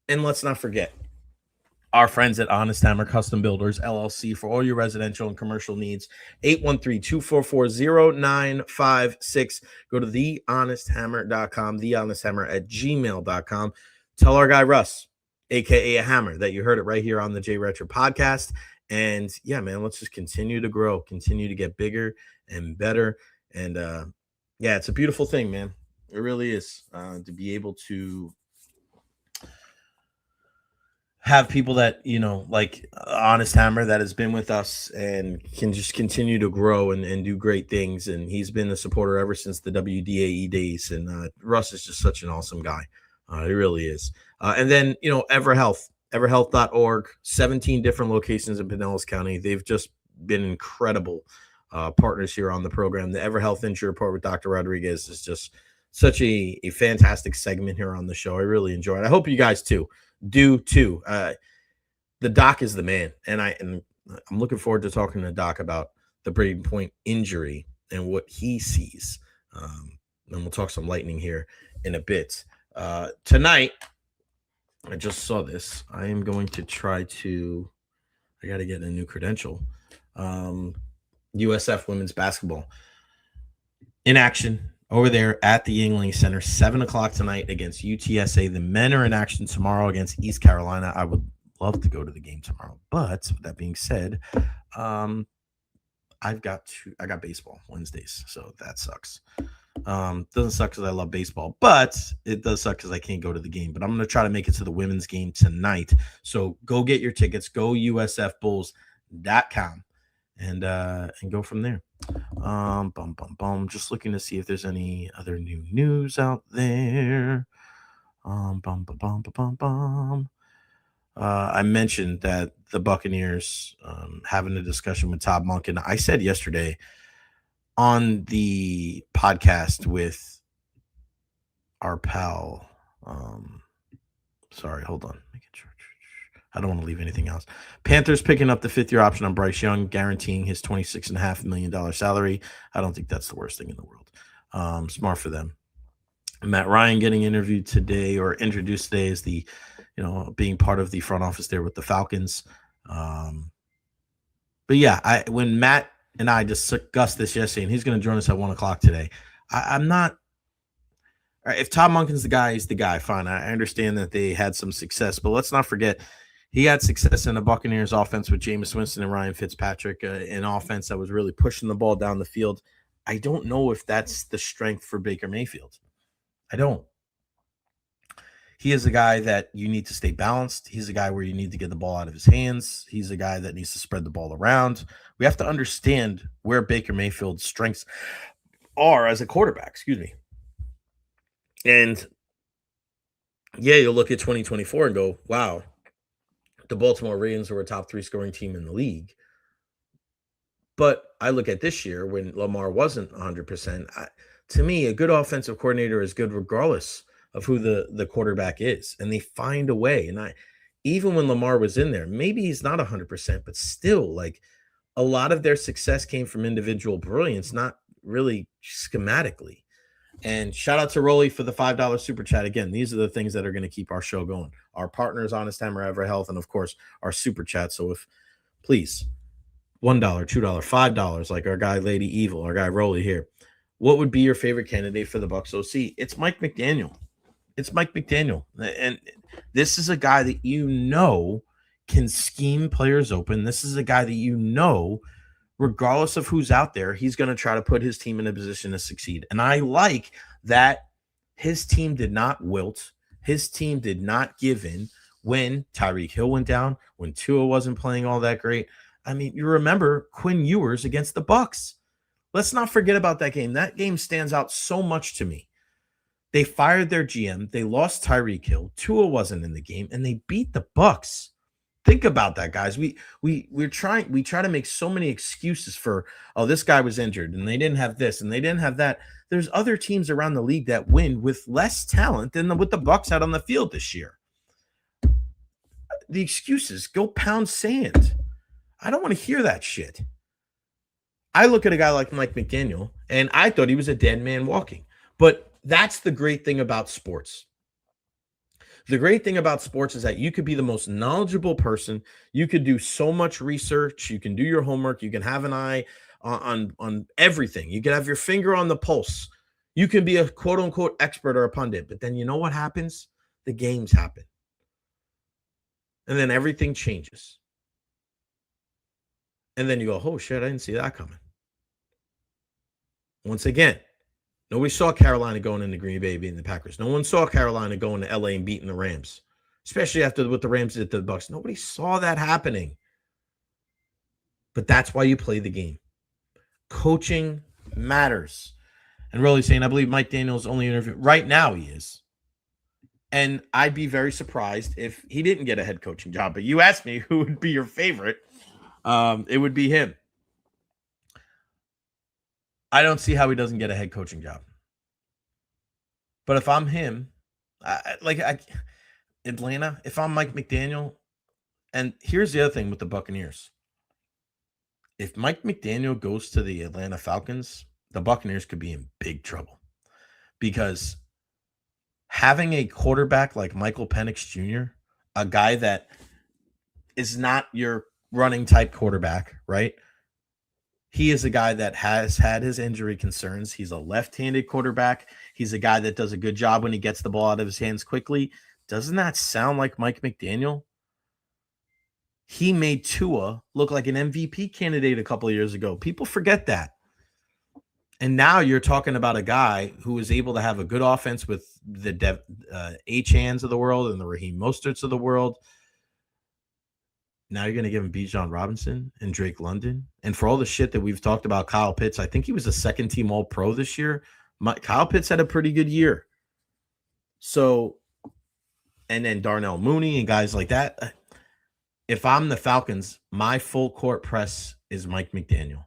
let's not forget, our friends at Honest Hammer Custom Builders, LLC, for all your residential and commercial needs. 813-244-0956. Go to thehonesthammer.com, thehonesthammer@gmail.com. Tell our guy Russ, a.k.a. a Hammer, that you heard it right here on the Recher podcast. And, yeah, man, let's just continue to grow, continue to get bigger and better. And, yeah, it's a beautiful thing, man. It really is, to be able to have people that, like Honest Hammer, that has been with us and can just continue to grow and do great things. And he's been a supporter ever since the WDAE days. And Russ is just such an awesome guy. He really is. And then, EverHealth, everhealth.org, 17 different locations in Pinellas County. They've just been incredible partners here on the program. The EverHealth Injury Report with Dr. Rodriguez is just such a fantastic segment here on the show. I really enjoy it. I hope you guys do too. The doc is the man, and I'm looking forward to talking to Doc about the Brayden Point injury and what he sees. And we'll talk some lightning here in a bit. Tonight, I just saw this. I am going to I got to get a new credential. USF women's basketball in action over there at the Yingling Center, 7:00 tonight against UTSA. The men are in action tomorrow against East Carolina. I would love to go to the game tomorrow, but with that being said, I got baseball Wednesdays, so that sucks. Doesn't suck because I love baseball, but it does suck because I can't go to the game. But I'm going to try to make it to the women's game tonight. So go get your tickets. Go USFBulls.com and go from there. Just looking to see if there's any other new news out there. I mentioned that the Buccaneers having a discussion with Todd Monken. I said yesterday on the podcast with our pal. Sorry, hold on. I don't want to leave anything else. Panthers picking up the fifth-year option on Bryce Young, guaranteeing his $26.5 million salary. I don't think that's the worst thing in the world. Smart for them. Matt Ryan getting interviewed today or introduced today as the, being part of the front office there with the Falcons. But yeah, when Matt and I discussed this yesterday, and he's going to join us at 1:00 today. I'm not. If Todd Monken's the guy, he's the guy. Fine. I understand that they had some success, but let's not forget he had success in the Buccaneers offense with Jameis Winston and Ryan Fitzpatrick, an offense that was really pushing the ball down the field. I don't know if that's the strength for Baker Mayfield. I don't. He is a guy that you need to stay balanced. He's a guy where you need to get the ball out of his hands. He's a guy that needs to spread the ball around. We have to understand where Baker Mayfield's strengths are as a quarterback. Excuse me. And yeah, you'll look at 2024 and go, wow, the Baltimore Ravens were a top 3 scoring team in the league. But I look at this year when Lamar wasn't 100%. To me, a good offensive coordinator is good regardless of who the quarterback is. And they find a way. And even when Lamar was in there, maybe he's not 100%, but still, like, a lot of their success came from individual brilliance, not really schematically. And shout out to Rolly for the $5 super chat. Again, these are the things that are going to keep our show going. Our partners, Honest Hammer, Ever Health, and of course, our super chat. So if, please, $1, $2, $5, like our guy Lady Evil, our guy Rolly here. What would be your favorite candidate for the Bucs OC? It's Mike McDaniel. It's Mike McDaniel. And this is a guy that you know can scheme players open. This is a guy that you know, regardless of who's out there, he's going to try to put his team in a position to succeed. And I like that his team did not wilt. His team did not give in when Tyreek Hill went down, when Tua wasn't playing all that great. I mean, you remember Quinn Ewers against the Bucs. Let's not forget about that game. That game stands out so much to me. They fired their GM. They lost Tyreek Hill. Tua wasn't in the game, and they beat the Bucs. Think about that, guys. We try to make so many excuses for, oh, this guy was injured, and they didn't have this, and they didn't have that. There's other teams around the league that win with less talent than what the Bucs had on the field this year. The excuses, go pound sand. I don't want to hear that shit. I look at a guy like Mike McDaniel, and I thought he was a dead man walking. But that's the great thing about sports. The great thing about sports is that you could be the most knowledgeable person. You could do so much research. You can do your homework. You can have an eye on everything. You can have your finger on the pulse. You can be a quote-unquote expert or a pundit. But then you know what happens? The games happen. And then everything changes. And then you go, oh, shit, I didn't see that coming. Once again, nobody saw Carolina going into Green Bay beating the Packers. No one saw Carolina going to LA and beating the Rams, especially after what the Rams did to the Bucs. Nobody saw that happening. But that's why you play the game. Coaching matters. And really saying, I believe Mike Daniels' only interview right now he is. And I'd be very surprised if he didn't get a head coaching job. But you asked me who would be your favorite. It would be him. I don't see how he doesn't get a head coaching job. But if I'm him, Atlanta, if I'm Mike McDaniel, and here's the other thing with the Buccaneers. If Mike McDaniel goes to the Atlanta Falcons, the Buccaneers could be in big trouble. Because having a quarterback like Michael Penix Jr., a guy that is not your running type quarterback, right? He is a guy that has had his injury concerns. He's a left-handed quarterback. He's a guy that does a good job when he gets the ball out of his hands quickly. Doesn't that sound like Mike McDaniel? He made Tua look like an MVP candidate a couple of years ago. People forget that. And now you're talking about a guy who is able to have a good offense with the H-Hands of the world and the Raheem Mosterts of the world. Now you're going to give him Bijan Robinson and Drake London. And for all the shit that we've talked about Kyle Pitts, I think he was a second-team All-Pro this year. Kyle Pitts had a pretty good year. So, and then Darnell Mooney and guys like that. If I'm the Falcons, my full-court press is Mike McDaniel.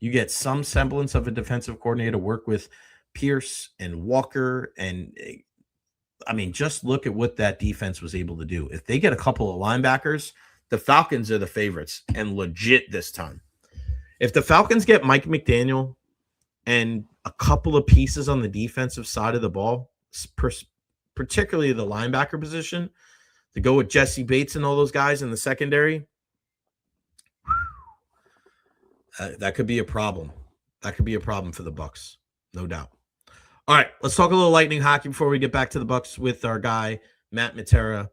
You get some semblance of a defensive coordinator to work with Pierce and Walker. And, I mean, just look at what that defense was able to do. If they get a couple of linebackers, the Falcons are the favorites and legit this time. If the Falcons get Mike McDaniel and a couple of pieces on the defensive side of the ball, particularly the linebacker position, to go with Jesse Bates and all those guys in the secondary, that could be a problem. That could be a problem for the Bucs, no doubt. All right, let's talk a little Lightning hockey before we get back to the Bucs with our what Matera.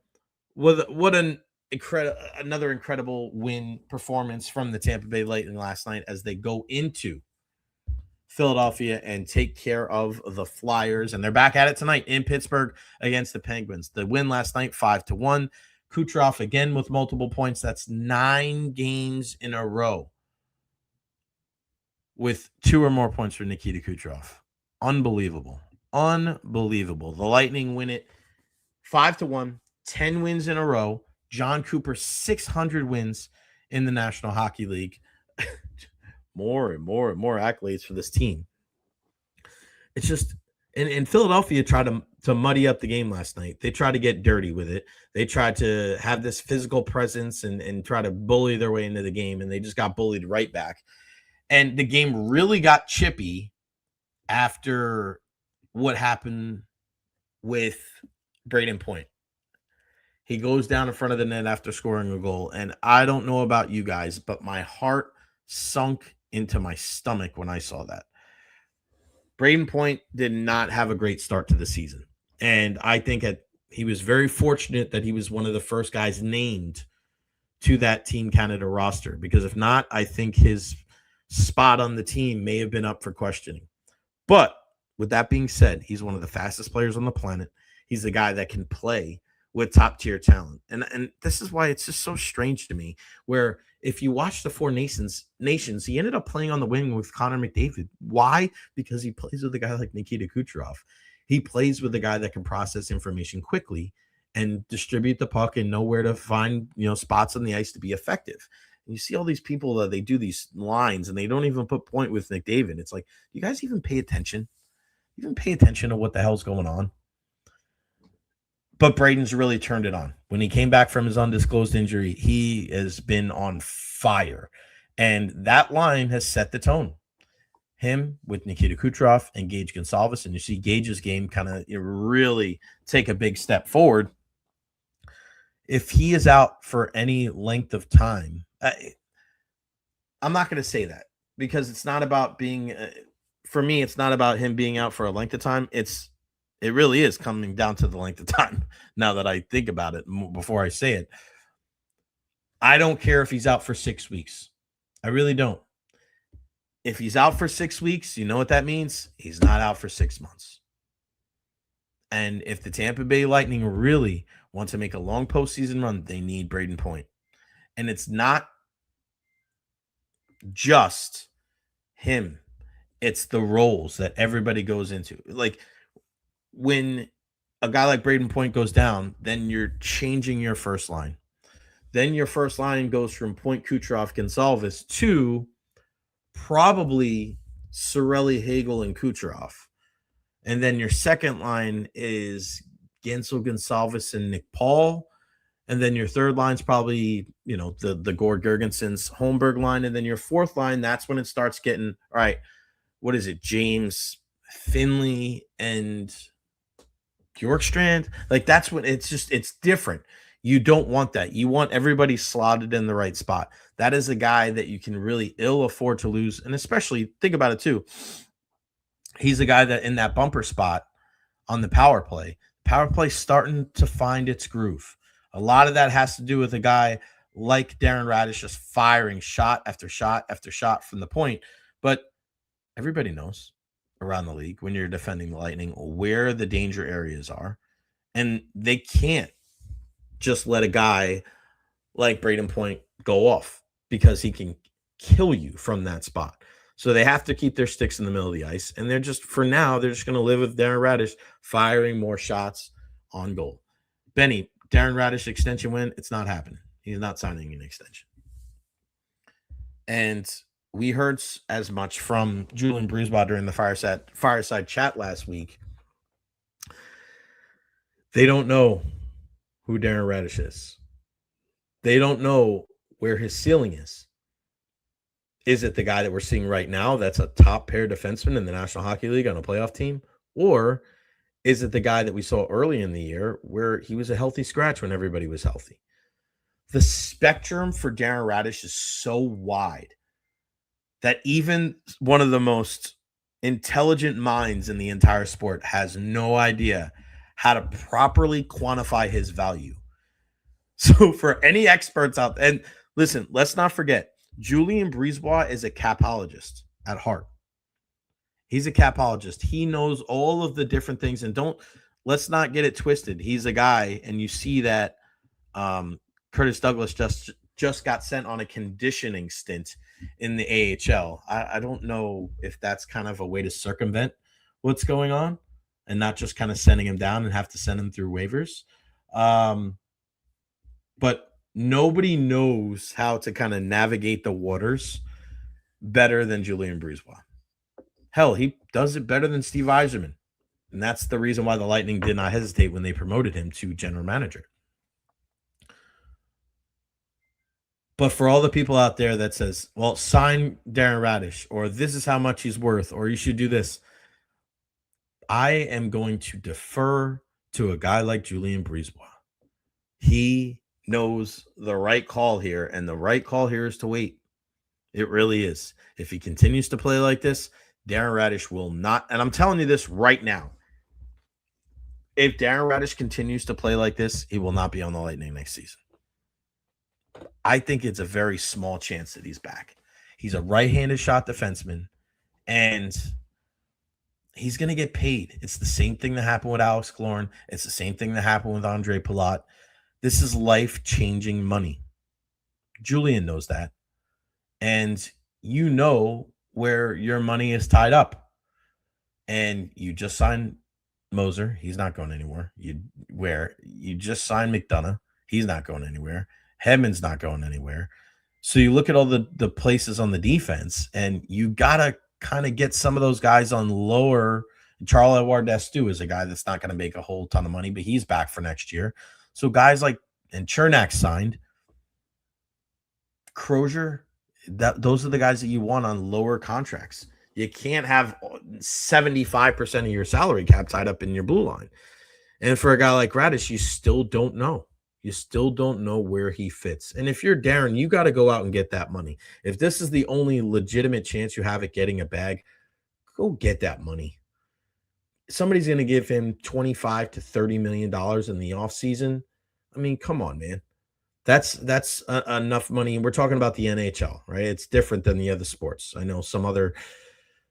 Another incredible win performance from the Tampa Bay Lightning last night as they go into Philadelphia and take care of the Flyers. And they're back at it tonight in Pittsburgh against the Penguins. The win last night, 5-1. Kucherov again with multiple points. That's 9 games in a row with 2 or more points for Nikita Kucherov. Unbelievable. Unbelievable. The Lightning win it 5-1, 10 wins in a row. John Cooper, 600 wins in the National Hockey League. More and more and more accolades for this team. It's just, and Philadelphia tried to muddy up the game last night. They tried to get dirty with it. They tried to have this physical presence and try to bully their way into the game, and they just got bullied right back. And the game really got chippy after what happened with Brayden Point. He goes down in front of the net after scoring a goal, and I don't know about you guys, but my heart sunk into my stomach when I saw that. Brayden Point did not have a great start to the season, and I think he was very fortunate that he was one of the first guys named to that Team Canada roster, because if not, I think his spot on the team may have been up for questioning. But with that being said, he's one of the fastest players on the planet. He's the guy that can play with top-tier talent. And this is why it's just so strange to me, where if you watch the Four Nations, he ended up playing on the wing with Connor McDavid. Why? Because he plays with a guy like Nikita Kucherov. He plays with a guy that can process information quickly and distribute the puck and know where to find, spots on the ice to be effective. And you see all these people that they do these lines and they don't even put Point with McDavid. It's like, you guys even pay attention? Even pay attention to what the hell's going on? But Brayden's really turned it on. When he came back from his undisclosed injury, he has been on fire. And that line has set the tone. Him with Nikita Kucherov and Gage Gonsalves. And you see Gage's game kind of really take a big step forward. If he is out for any length of time, I'm not going to say that, because it's not about being, for me, it's not about him being out for a length of time. It really is coming down to the length of time. Now that I think about it before I say it, I don't care if he's out for 6 weeks. I really don't. If he's out for 6 weeks, you know what that means? He's not out for 6 months. And if the Tampa Bay Lightning really want to make a long postseason run, they need Brayden Point. And it's not just him. It's the roles that everybody goes into. Like, when a guy like Brayden Point goes down, then you're changing your first line. Then your first line goes from Point, Kucherov, Gonsalves to probably Cirelli, Hagel, and Kucherov. And then your second line is Gensel, Gonsalves, and Nick Paul. And then your third line's probably, the Gord Gergensons Holmberg line. And then your fourth line, that's when it starts getting, all right, what is it? James Finley and Bjorkstrand. Like, that's when it's different. You don't want that. You want everybody slotted in the right spot. That is a guy that you can really ill afford to lose. And especially, think about it too. He's a guy that in that bumper spot on the power play starting to find its groove. A lot of that has to do with a guy like Darren Radish just firing shot after shot after shot from the point. But everybody knows around the league when you're defending the Lightning where the danger areas are. And they can't just let a guy like Brayden Point go off, because he can kill you from that spot. So they have to keep their sticks in the middle of the ice. And they're just going to live with Darren Radish firing more shots on goal. Benny, Darren Radish extension win, it's not happening. He's not signing an extension. And we heard as much from Julian Brisebois during the fireside chat last week. They don't know who Darren Radish is. They don't know where his ceiling is. Is it the guy that we're seeing right now that's a top pair defenseman in the National Hockey League on a playoff team? Or is it the guy that we saw early in the year where he was a healthy scratch when everybody was healthy? The spectrum for Darren Radish is so wide that even one of the most intelligent minds in the entire sport has no idea how to properly quantify his value. So for any experts out there, and listen, let's not forget, Julian Brisebois is a capologist at heart. He's a capologist. He knows all of the different things, and let's not get it twisted. He's a guy, and you see that Curtis Douglas just got sent on a conditioning stint in the AHL. I don't know if that's kind of a way to circumvent what's going on and not just kind of sending him down and have to send him through waivers. but nobody knows how to kind of navigate the waters better than Julian Breezewell. Hell, he does it better than Steve Yzerman. And that's the reason why the Lightning did not hesitate when they promoted him to general manager. But for all the people out there that says, well, sign Darren Radish, or this is how much he's worth, or you should do this, I am going to defer to a guy like Julian Breezewell. He knows the right call here, and the right call here is to wait. It really is. If he continues to play like this, Darren Radish will not, and I'm telling you this right now, if Darren Radish continues to play like this, he will not be on the Lightning next season. I think it's a very small chance that he's back. He's a right-handed shot defenseman, and he's going to get paid. It's the same thing that happened with Alex Killorn. It's the same thing that happened with Andre Palat. This is life-changing money. Julian knows that. And you know where your money is tied up. And you just signed Moser. He's not going anywhere. You just signed McDonough. He's not going anywhere. Hedman's not going anywhere. So you look at all the places on the defense, and you got to kind of get some of those guys on lower. Charles Edouard Destu is a guy that's not going to make a whole ton of money, but he's back for next year. So guys like, and Chernak signed, Crozier, those are the guys that you want on lower contracts. You can't have 75% of your salary cap tied up in your blue line. And for a guy like Radish, you still don't know. You still don't know where he fits. And if you're Darren, you got to go out and get that money. If this is the only legitimate chance you have at getting a bag, go get that money. Somebody's going to give him $25 to $30 million in the offseason. I mean, come on, man. That's enough money. And we're talking about the NHL, right? It's different than the other sports. I know some other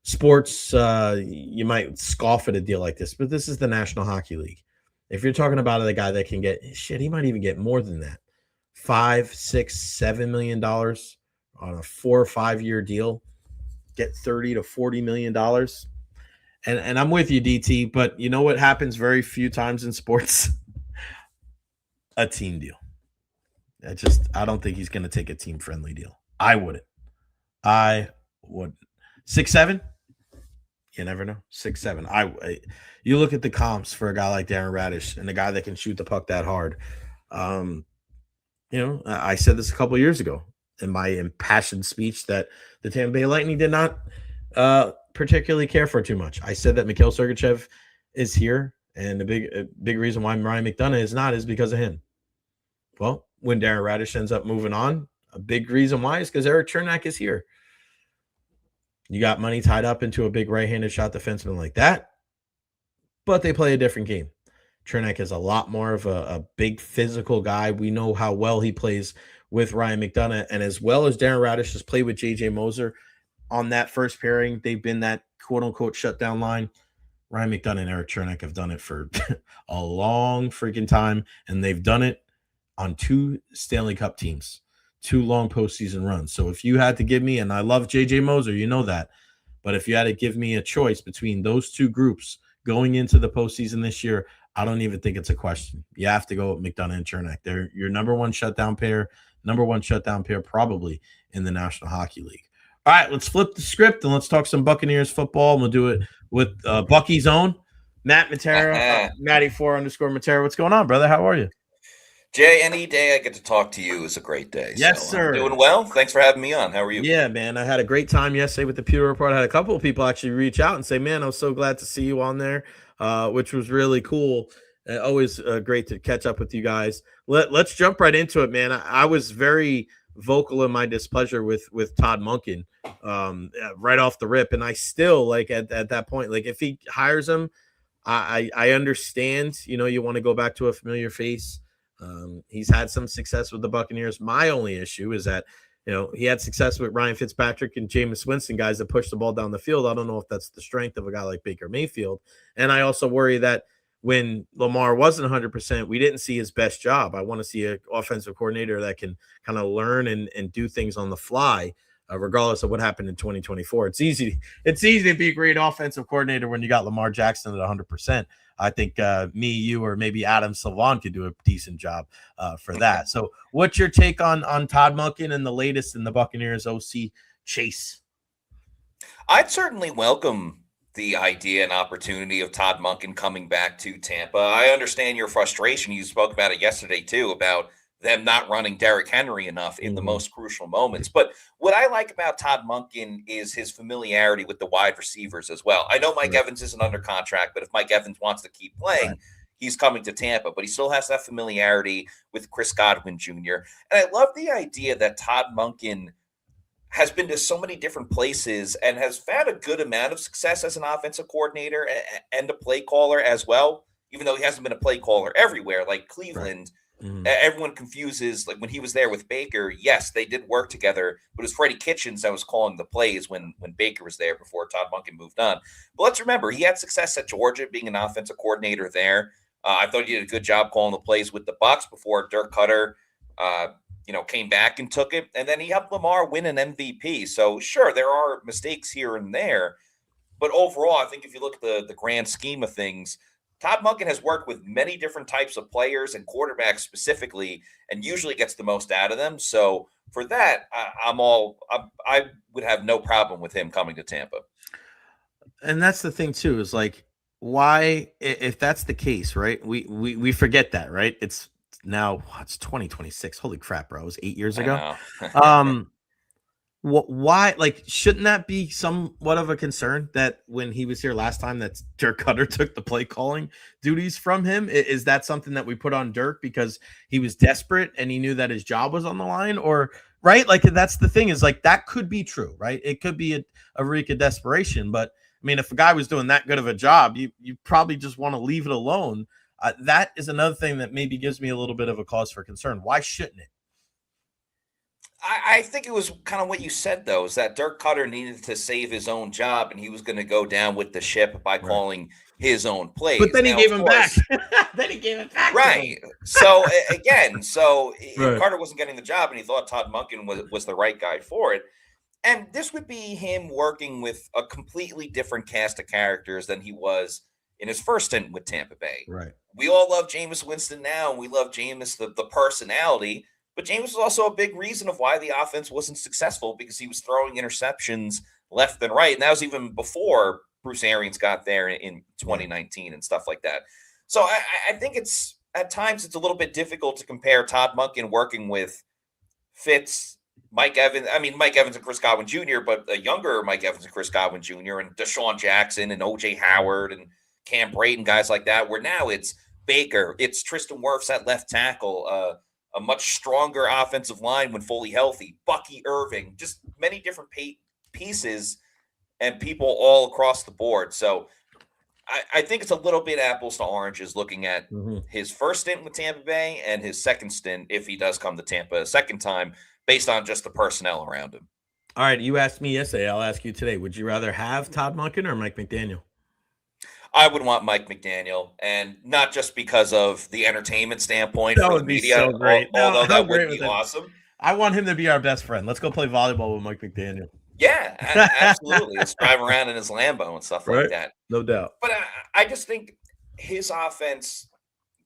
sports, you might scoff at a deal like this, but this is the National Hockey League. If you're talking about the guy that can get he might even get more than that. $5, $6, $7 million on a 4 or 5 year deal, get $30 to $40 million. And I'm with you, DT, but you know what happens very few times in sports? A team deal. I don't think he's going to take a team friendly deal. I wouldn't. 6'7"? You never know. 6'7". You look at the comps for a guy like Darren Radish and a guy that can shoot the puck that hard. I said this a couple of years ago in my impassioned speech that the Tampa Bay Lightning did not particularly care for too much. I said that Mikhail Sergachev is here, and a big reason why Ryan McDonough is not is because of him. Well, when Darren Radish ends up moving on, a big reason why is because Erik Chernak is here. You got money tied up into a big right-handed shot defenseman like that, but they play a different game. Chernak is a lot more of a big physical guy. We know how well he plays with Ryan McDonough, and as well as Darren Radish has played with J.J. Moser on that first pairing, they've been that quote-unquote shutdown line. Ryan McDonough and Erik Chernak have done it for a long freaking time, and they've done it on 2 Stanley Cup teams. 2 long postseason runs. So if you had to give me, and I love J.J. Moser, you know that, but if you had to give me a choice between those 2 groups going into the postseason this year, I don't even think it's a question. You have to go with McDonough and Chernak. They're your number one shutdown pair probably in the National Hockey League. All right, let's flip the script and let's talk some Buccaneers football. And we'll do it with Bucky's own Matt Matera, Matty4_Matera. What's going on, brother? How are you?
Jay, any day I get to talk to you is a great day.
Yes, sir.
I'm doing well. Thanks for having me on. How are you?
Yeah, man. I had a great time yesterday with the Pewter Report. I had a couple of people actually reach out and say, man, I'm so glad to see you on there, which was really cool. Always great to catch up with you guys. Let's jump right into it, man. I was very vocal in my displeasure with Todd Monken right off the rip. And I still, like, at that point, like, if he hires him, I understand, you want to go back to a familiar face. He's had some success with the Buccaneers. My only issue is that, he had success with Ryan Fitzpatrick and Jameis Winston, guys that push the ball down the field. I don't know if that's the strength of a guy like Baker Mayfield. And I also worry that when Lamar wasn't 100%, we didn't see his best job. I want to see an offensive coordinator that can kind of learn and do things on the fly, regardless of what happened in 2024. It's easy to be a great offensive coordinator when you got Lamar Jackson at 100%. I think me, you, or maybe Adam Silvan could do a decent job for that. So what's your take on Todd Monken and the latest in the Buccaneers OC chase?
I'd certainly welcome the idea and opportunity of Todd Monken coming back to Tampa. I understand your frustration. You spoke about it yesterday too, about them not running Derrick Henry enough in the most crucial moments. But what I like about Todd Monken is his familiarity with the wide receivers as well. I know Mike Evans isn't under contract, but if Mike Evans wants to keep playing, he's coming to Tampa. But he still has that familiarity with Chris Godwin Jr. And I love the idea that Todd Monken has been to so many different places and has found a good amount of success as an offensive coordinator and a play caller as well, even though he hasn't been a play caller everywhere like Cleveland. Everyone confuses, like when he was there with Baker, yes, they did work together, but it was Freddie Kitchens that was calling the plays when Baker was there before Todd Monken moved on. But let's remember, he had success at Georgia being an offensive coordinator there. I thought he did a good job calling the plays with the Bucs before Dirk Cutter came back and took it. And then he helped Lamar win an MVP. So sure, there are mistakes here and there, but overall, I think if you look at the grand scheme of things, Todd Monken has worked with many different types of players and quarterbacks specifically, and usually gets the most out of them. So for that, I would have no problem with him coming to Tampa.
And that's the thing too, is like, why, if that's the case, right? We forget that, right? It's now it's 2026. Holy crap, bro! It was 8 years ago. Why? Like, shouldn't that be somewhat of a concern that when he was here last time, that Dirk Cutter took the play calling duties from him? Is that something that we put on Dirk because he was desperate and he knew that his job was on the line, or right? Like, that's the thing, is like, that could be true, right? It could be a reek of desperation, but I mean, if a guy was doing that good of a job, you probably just want to leave it alone. That is another thing that maybe gives me a little bit of a cause for concern. Why shouldn't it?
I think it was kind of what you said, though, is that Dirk Cutter needed to save his own job, and he was going to go down with the ship by calling his own plays.
But then he gave him back. Then he gave it back.
Right. So, again, Carter wasn't getting the job, and he thought Todd Monken was the right guy for it. And this would be him working with a completely different cast of characters than he was in his first stint with Tampa Bay.
Right.
We all love Jameis Winston now, and we love Jameis, the personality. But Jameis was also a big reason of why the offense wasn't successful, because he was throwing interceptions left and right. And that was even before Bruce Arians got there in 2019 and stuff like that. So I think at times it's a little bit difficult to compare Todd Monken working with Fitz, Mike Evans and Chris Godwin Jr., but a younger Mike Evans and Chris Godwin Jr., and Deshaun Jackson and O.J. Howard and Cam Brayden, guys like that, where now it's Baker, it's Tristan Wirfs at left tackle, a much stronger offensive line when fully healthy, Bucky Irving, just many different pieces and people all across the board. So I think it's a little bit apples to oranges looking at his first stint with Tampa Bay and his second stint, if he does come to Tampa a second time, based on just the personnel around him.
All right, you asked me yesterday. I'll ask you today. Would you rather have Todd Monken or Mike McDaniel?
I would want Mike McDaniel, and not just because of the entertainment standpoint
That
for
would
the
be
media,
so great.
although that would be
him.
awesome.
I want him to be our best friend. Let's go play volleyball with Mike McDaniel.
Yeah, absolutely. Let's drive around in his Lambo and stuff like that.
No doubt.
But I just think his offense,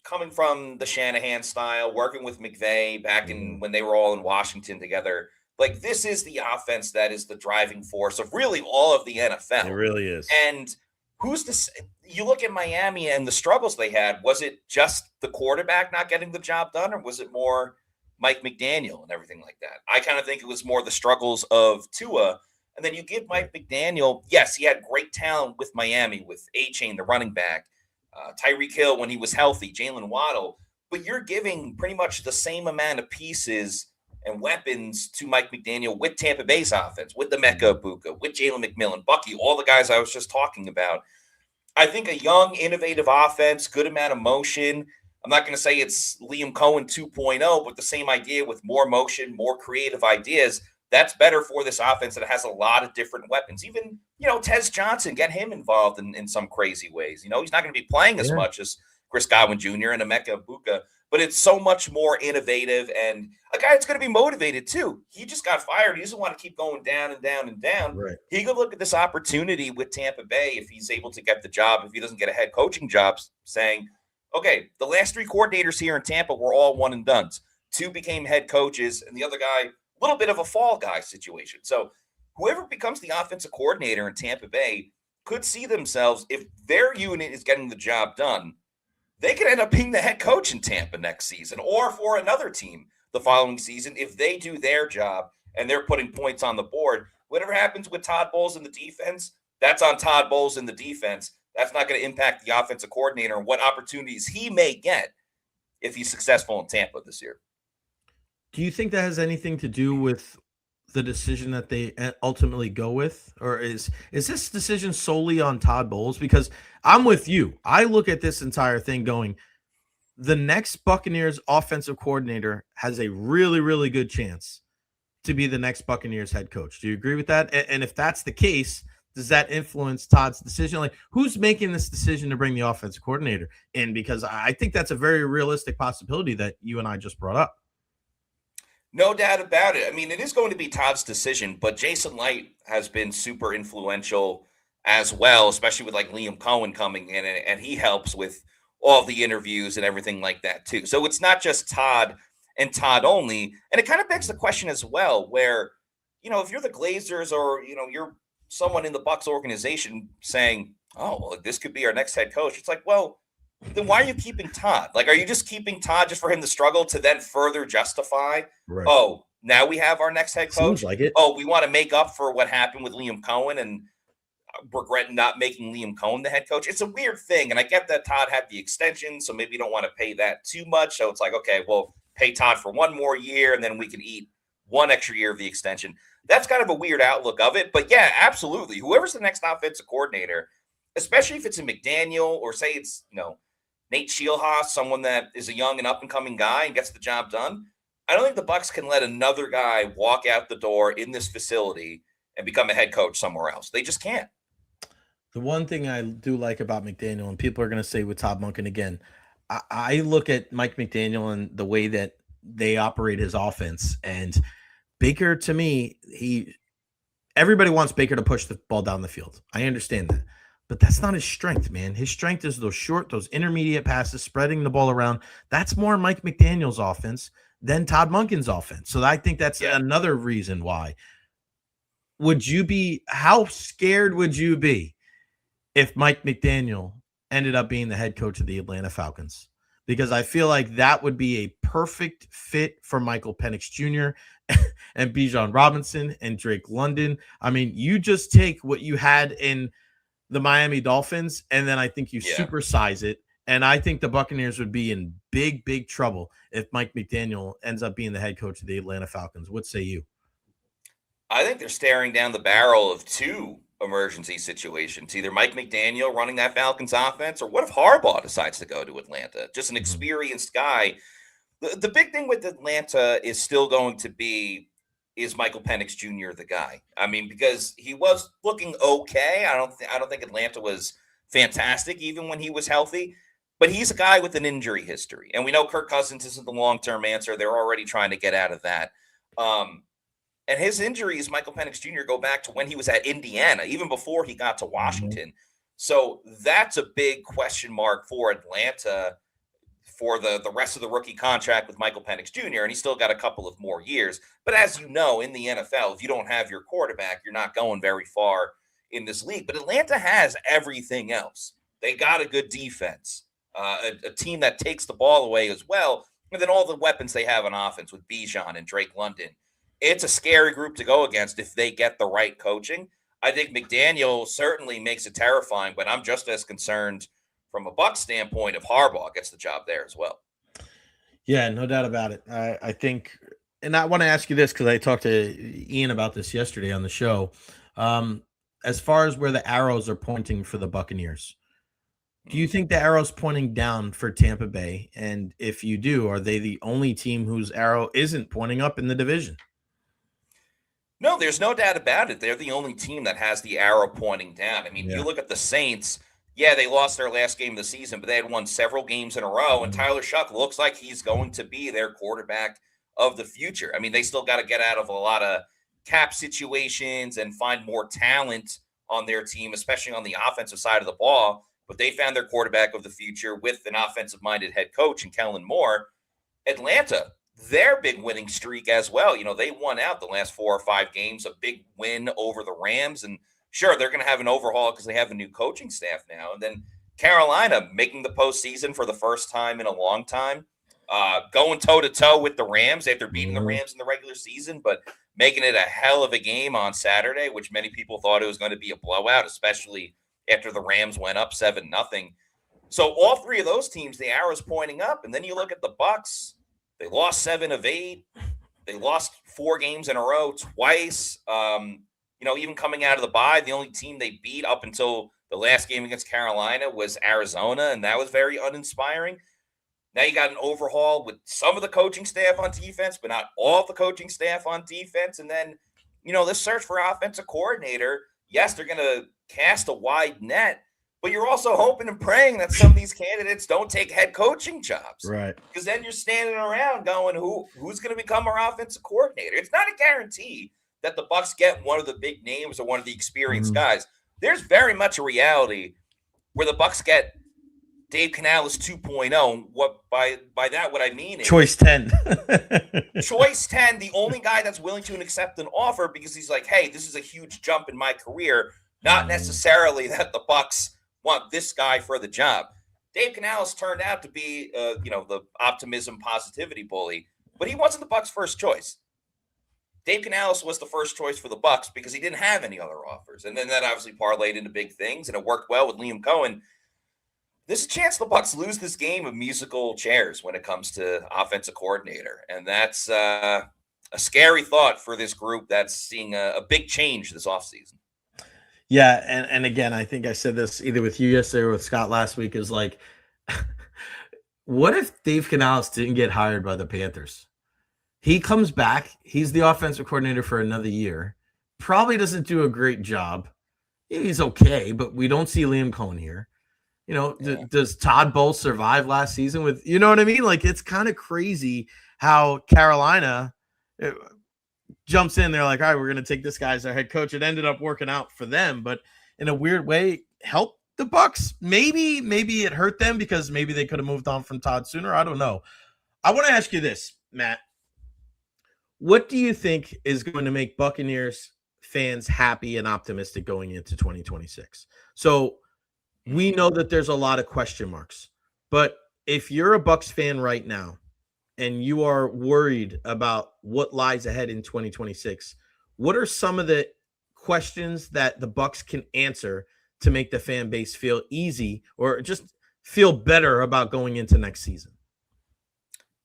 coming from the Shanahan style, working with McVay back in when they were all in Washington together, like, this is the offense that is the driving force of really all of the NFL.
It really is.
And who's to say? You look at Miami and the struggles they had. Was it just the quarterback not getting the job done, or was it more Mike McDaniel and everything like that? I kind of think it was more the struggles of Tua. And then you give Mike McDaniel, yes, he had great talent with Miami, with A-Chain, the running back, Tyreek Hill when he was healthy, Jalen Waddle, but you're giving pretty much the same amount of pieces and weapons to Mike McDaniel with Tampa Bay's offense, with the Mecca Ibuka, with Jalen McMillan, Bucky, all the guys I was just talking about. I think a young, innovative offense, good amount of motion. I'm not going to say it's Liam Cohen 2.0, but the same idea with more motion, more creative ideas. That's better for this offense that has a lot of different weapons. Even, Tez Johnson, get him involved in some crazy ways. He's not going to be playing as much as Chris Godwin Jr. and Emeka Ibuka, but it's so much more innovative and a guy that's going to be motivated too. He just got fired. He doesn't want to keep going down and down and down.
Right.
He could look at this opportunity with Tampa Bay if he's able to get the job, if he doesn't get a head coaching job, saying, okay, the last 3 coordinators here in Tampa were all one and dones. 2 became head coaches, and the other guy, a little bit of a fall guy situation. So whoever becomes the offensive coordinator in Tampa Bay could see themselves, if their unit is getting the job done, they could end up being the head coach in Tampa next season, or for another team the following season if they do their job and they're putting points on the board. Whatever happens with Todd Bowles in the defense, that's on Todd Bowles in the defense. That's not going to impact the offensive coordinator and what opportunities he may get if he's successful in Tampa this year.
Do you think that has anything to do with the decision that they ultimately go with? Or is this decision solely on Todd Bowles? Because I'm with you. I look at this entire thing going, the next Buccaneers offensive coordinator has a really, really good chance to be the next Buccaneers head coach. Do you agree with that? And if that's the case, does that influence Todd's decision? Like, who's making this decision to bring the offensive coordinator in? Because I think that's a very realistic possibility that you and I just brought up.
No doubt about it. I mean, it is going to be Todd's decision, but Jason Light has been super influential as well, especially with like Liam Cohen coming in, and he helps with all the interviews and everything like that too. So it's not just Todd and Todd only. And it kind of begs the question as well, where, if you're the Glazers or, you're someone in the Bucs organization saying, oh, well, this could be our next head coach. It's like, well, then why are you keeping Todd? Like, are you just keeping Todd just for him to struggle to then further justify, right, oh, now we have our next head coach?
Seems like it.
Oh, we want to make up for what happened with Liam Cohen and regret not making Liam Cohen the head coach. It's a weird thing. And I get that Todd had the extension, so maybe you don't want to pay that too much. So it's like, okay, well, pay Todd for 1 more year, and then we can eat 1 extra year of the extension. That's kind of a weird outlook of it. But yeah, absolutely. Whoever's the next offensive coordinator, especially if it's a McDaniel or say it's, Nate Scheelhaas, someone that is a young and up-and-coming guy and gets the job done, I don't think the Bucs can let another guy walk out the door in this facility and become a head coach somewhere else. They just can't.
The one thing I do like about McDaniel, and people are going to say with Todd Monken again, I look at Mike McDaniel and the way that they operate his offense. And Baker, to me, everybody wants Baker to push the ball down the field. I understand that. But that's not his strength, man. His strength is those intermediate passes, spreading the ball around. That's more Mike McDaniel's offense than Todd Monken's offense. So I think that's another reason why. How scared would you be if Mike McDaniel ended up being the head coach of the Atlanta Falcons? Because I feel like that would be a perfect fit for Michael Penix Jr. and Bijan Robinson and Drake London. I mean, you just take what you had in the Miami Dolphins, and then I think you supersize it. And I think the Buccaneers would be in big, big trouble if Mike McDaniel ends up being the head coach of the Atlanta Falcons. What say you?
I think they're staring down the barrel of 2 emergency situations. Either Mike McDaniel running that Falcons offense, or what if Harbaugh decides to go to Atlanta? Just an experienced guy. The big thing with Atlanta is still going to be, is Michael Penix Jr. the guy? I mean, because he was looking okay. I don't think Atlanta was fantastic even when he was healthy, but he's a guy with an injury history. And we know Kirk Cousins isn't the long-term answer. They're already trying to get out of that. And his injuries, Michael Penix Jr., go back to when he was at Indiana, even before he got to Washington. So that's a big question mark for Atlanta for the rest of the rookie contract with Michael Penix Jr., and he's still got a couple of more years. But as you know, in the NFL, if you don't have your quarterback, you're not going very far in this league. But Atlanta has everything else. They got a good defense, a team that takes the ball away as well, and then all the weapons they have on offense with Bijan and Drake London. It's a scary group to go against if they get the right coaching. I think McDaniel certainly makes it terrifying, but I'm just as concerned from a Bucs standpoint if Harbaugh gets the job there as well.
Yeah, no doubt about it. I think, and I want to ask you this because I talked to Ian about this yesterday on the show. As far as where the arrows are pointing for the Buccaneers, do you think the arrow's pointing down for Tampa Bay? And if you do, are they the only team whose arrow isn't pointing up in the division?
No, there's no doubt about it. They're the only team that has the arrow pointing down. I mean, you look at the Saints, yeah, they lost their last game of the season, but they had won several games in a row. And Tyler Shuck looks like he's going to be their quarterback of the future. I mean, they still got to get out of a lot of cap situations and find more talent on their team, especially on the offensive side of the ball. But they found their quarterback of the future with an offensive-minded head coach in Kellen Moore. Atlanta, their big winning streak as well. You know, they won out the last 4 or 5 games, a big win over the Rams. And sure, they're going to have an overhaul because they have a new coaching staff now. And then Carolina making the postseason for the first time in a long time, going toe-to-toe with the Rams after beating the Rams in the regular season, but making it a hell of a game on Saturday, which many people thought it was going to be a blowout, especially after the Rams went up 7-0. So all 3 of those teams, the arrow's pointing up. And then you look at the Bucs. They lost 7 of 8. They lost 4 games in a row twice. You know, even coming out of the bye, the only team they beat up until the last game against Carolina was Arizona, and that was very uninspiring. Now you got an overhaul with some of the coaching staff on defense, but not all of the coaching staff on defense. And then, you know, this search for offensive coordinator, yes, they're going to cast a wide net, but you're also hoping and praying that some of these candidates don't take head coaching jobs.
Right.
Because then you're standing around going, who's going to become our offensive coordinator? It's not a guarantee that the Bucs get one of the big names or one of the experienced guys. There's very much a reality where the Bucs get Dave Canales 2.0. What by that, what I mean is
choice 10.
choice 10, the only guy that's willing to accept an offer because he's like, hey, this is a huge jump in my career. Not necessarily that the Bucs want this guy for the job. Dave Canales turned out to be, the optimism, positivity bully, but he wasn't the Bucs' first choice. Dave Canales was the first choice for the Bucs because he didn't have any other offers. And then that obviously parlayed into big things, and it worked well with Liam Cohen. There's a chance the Bucs lose this game of musical chairs when it comes to offensive coordinator. And that's a scary thought for this group that's seeing a big change this offseason.
Yeah, and again, I think I said this either with you yesterday or with Scott last week, is like, what if Dave Canales didn't get hired by the Panthers? He comes back. He's the offensive coordinator for another year. Probably doesn't do a great job. He's okay, but we don't see Liam Cohen here. You know, does Todd Bowles survive last season with, you know what I mean? Like, it's kind of crazy how Carolina jumps in. They're like, all right, we're going to take this guy as our head coach. It ended up working out for them, but in a weird way, helped the Bucs. Maybe it hurt them because maybe they could have moved on from Todd sooner. I don't know. I want to ask you this, Matt. What do you think is going to make Buccaneers fans happy and optimistic going into 2026? So we know that there's a lot of question marks, but if you're a Bucs fan right now and you are worried about what lies ahead in 2026, what are some of the questions that the Bucs can answer to make the fan base feel easy or just feel better about going into next season?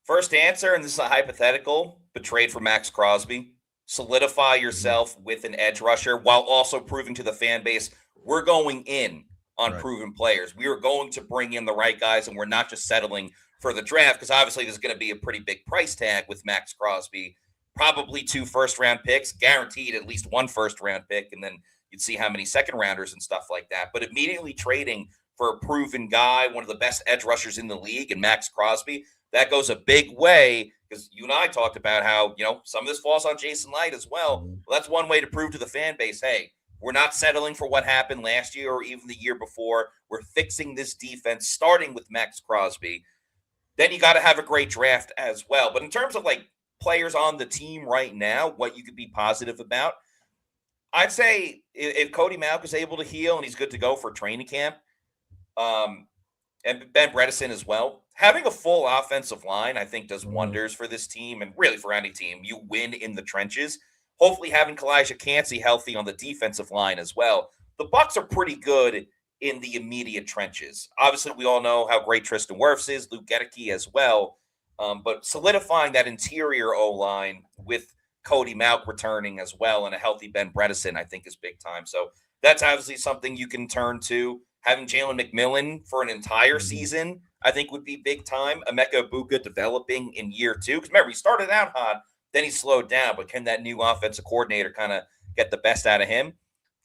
First answer, and this is a hypothetical, but trade for Max Crosby. Solidify yourself with an edge rusher while also proving to the fan base we're going in on proven players. We are going to bring in the right guys, and we're not just settling for the draft, because obviously there's going to be a pretty big price tag with Max Crosby. Probably 2 first-round picks, guaranteed at least 1 first-round pick, and then you'd see how many second-rounders and stuff like that. But immediately trading for a proven guy, one of the best edge rushers in the league, and Max Crosby, that goes a big way, because you and I talked about how, some of this falls on Jason Light as well. Well, that's one way to prove to the fan base, hey, we're not settling for what happened last year or even the year before. We're fixing this defense, starting with Max Crosby. Then you got to have a great draft as well. But in terms of like players on the team right now, what you could be positive about, I'd say if Cody Mauch is able to heal and he's good to go for training camp, and Ben Bredesen as well, having a full offensive line, I think, does wonders for this team and really for any team. You win in the trenches. Hopefully having Kalijah Cansey healthy on the defensive line as well. The Bucs are pretty good in the immediate trenches. Obviously, we all know how great Tristan Wirfs is, Luke Gedeke as well. But solidifying that interior O-line with Cody Mauch returning as well and a healthy Ben Bredesen, I think, is big time. So that's obviously something you can turn to. Having Jalen McMillan for an entire season, I think, would be big time. Emeka Egbuka developing in year 2. Because remember, he started out hot, then he slowed down. But can that new offensive coordinator kind of get the best out of him?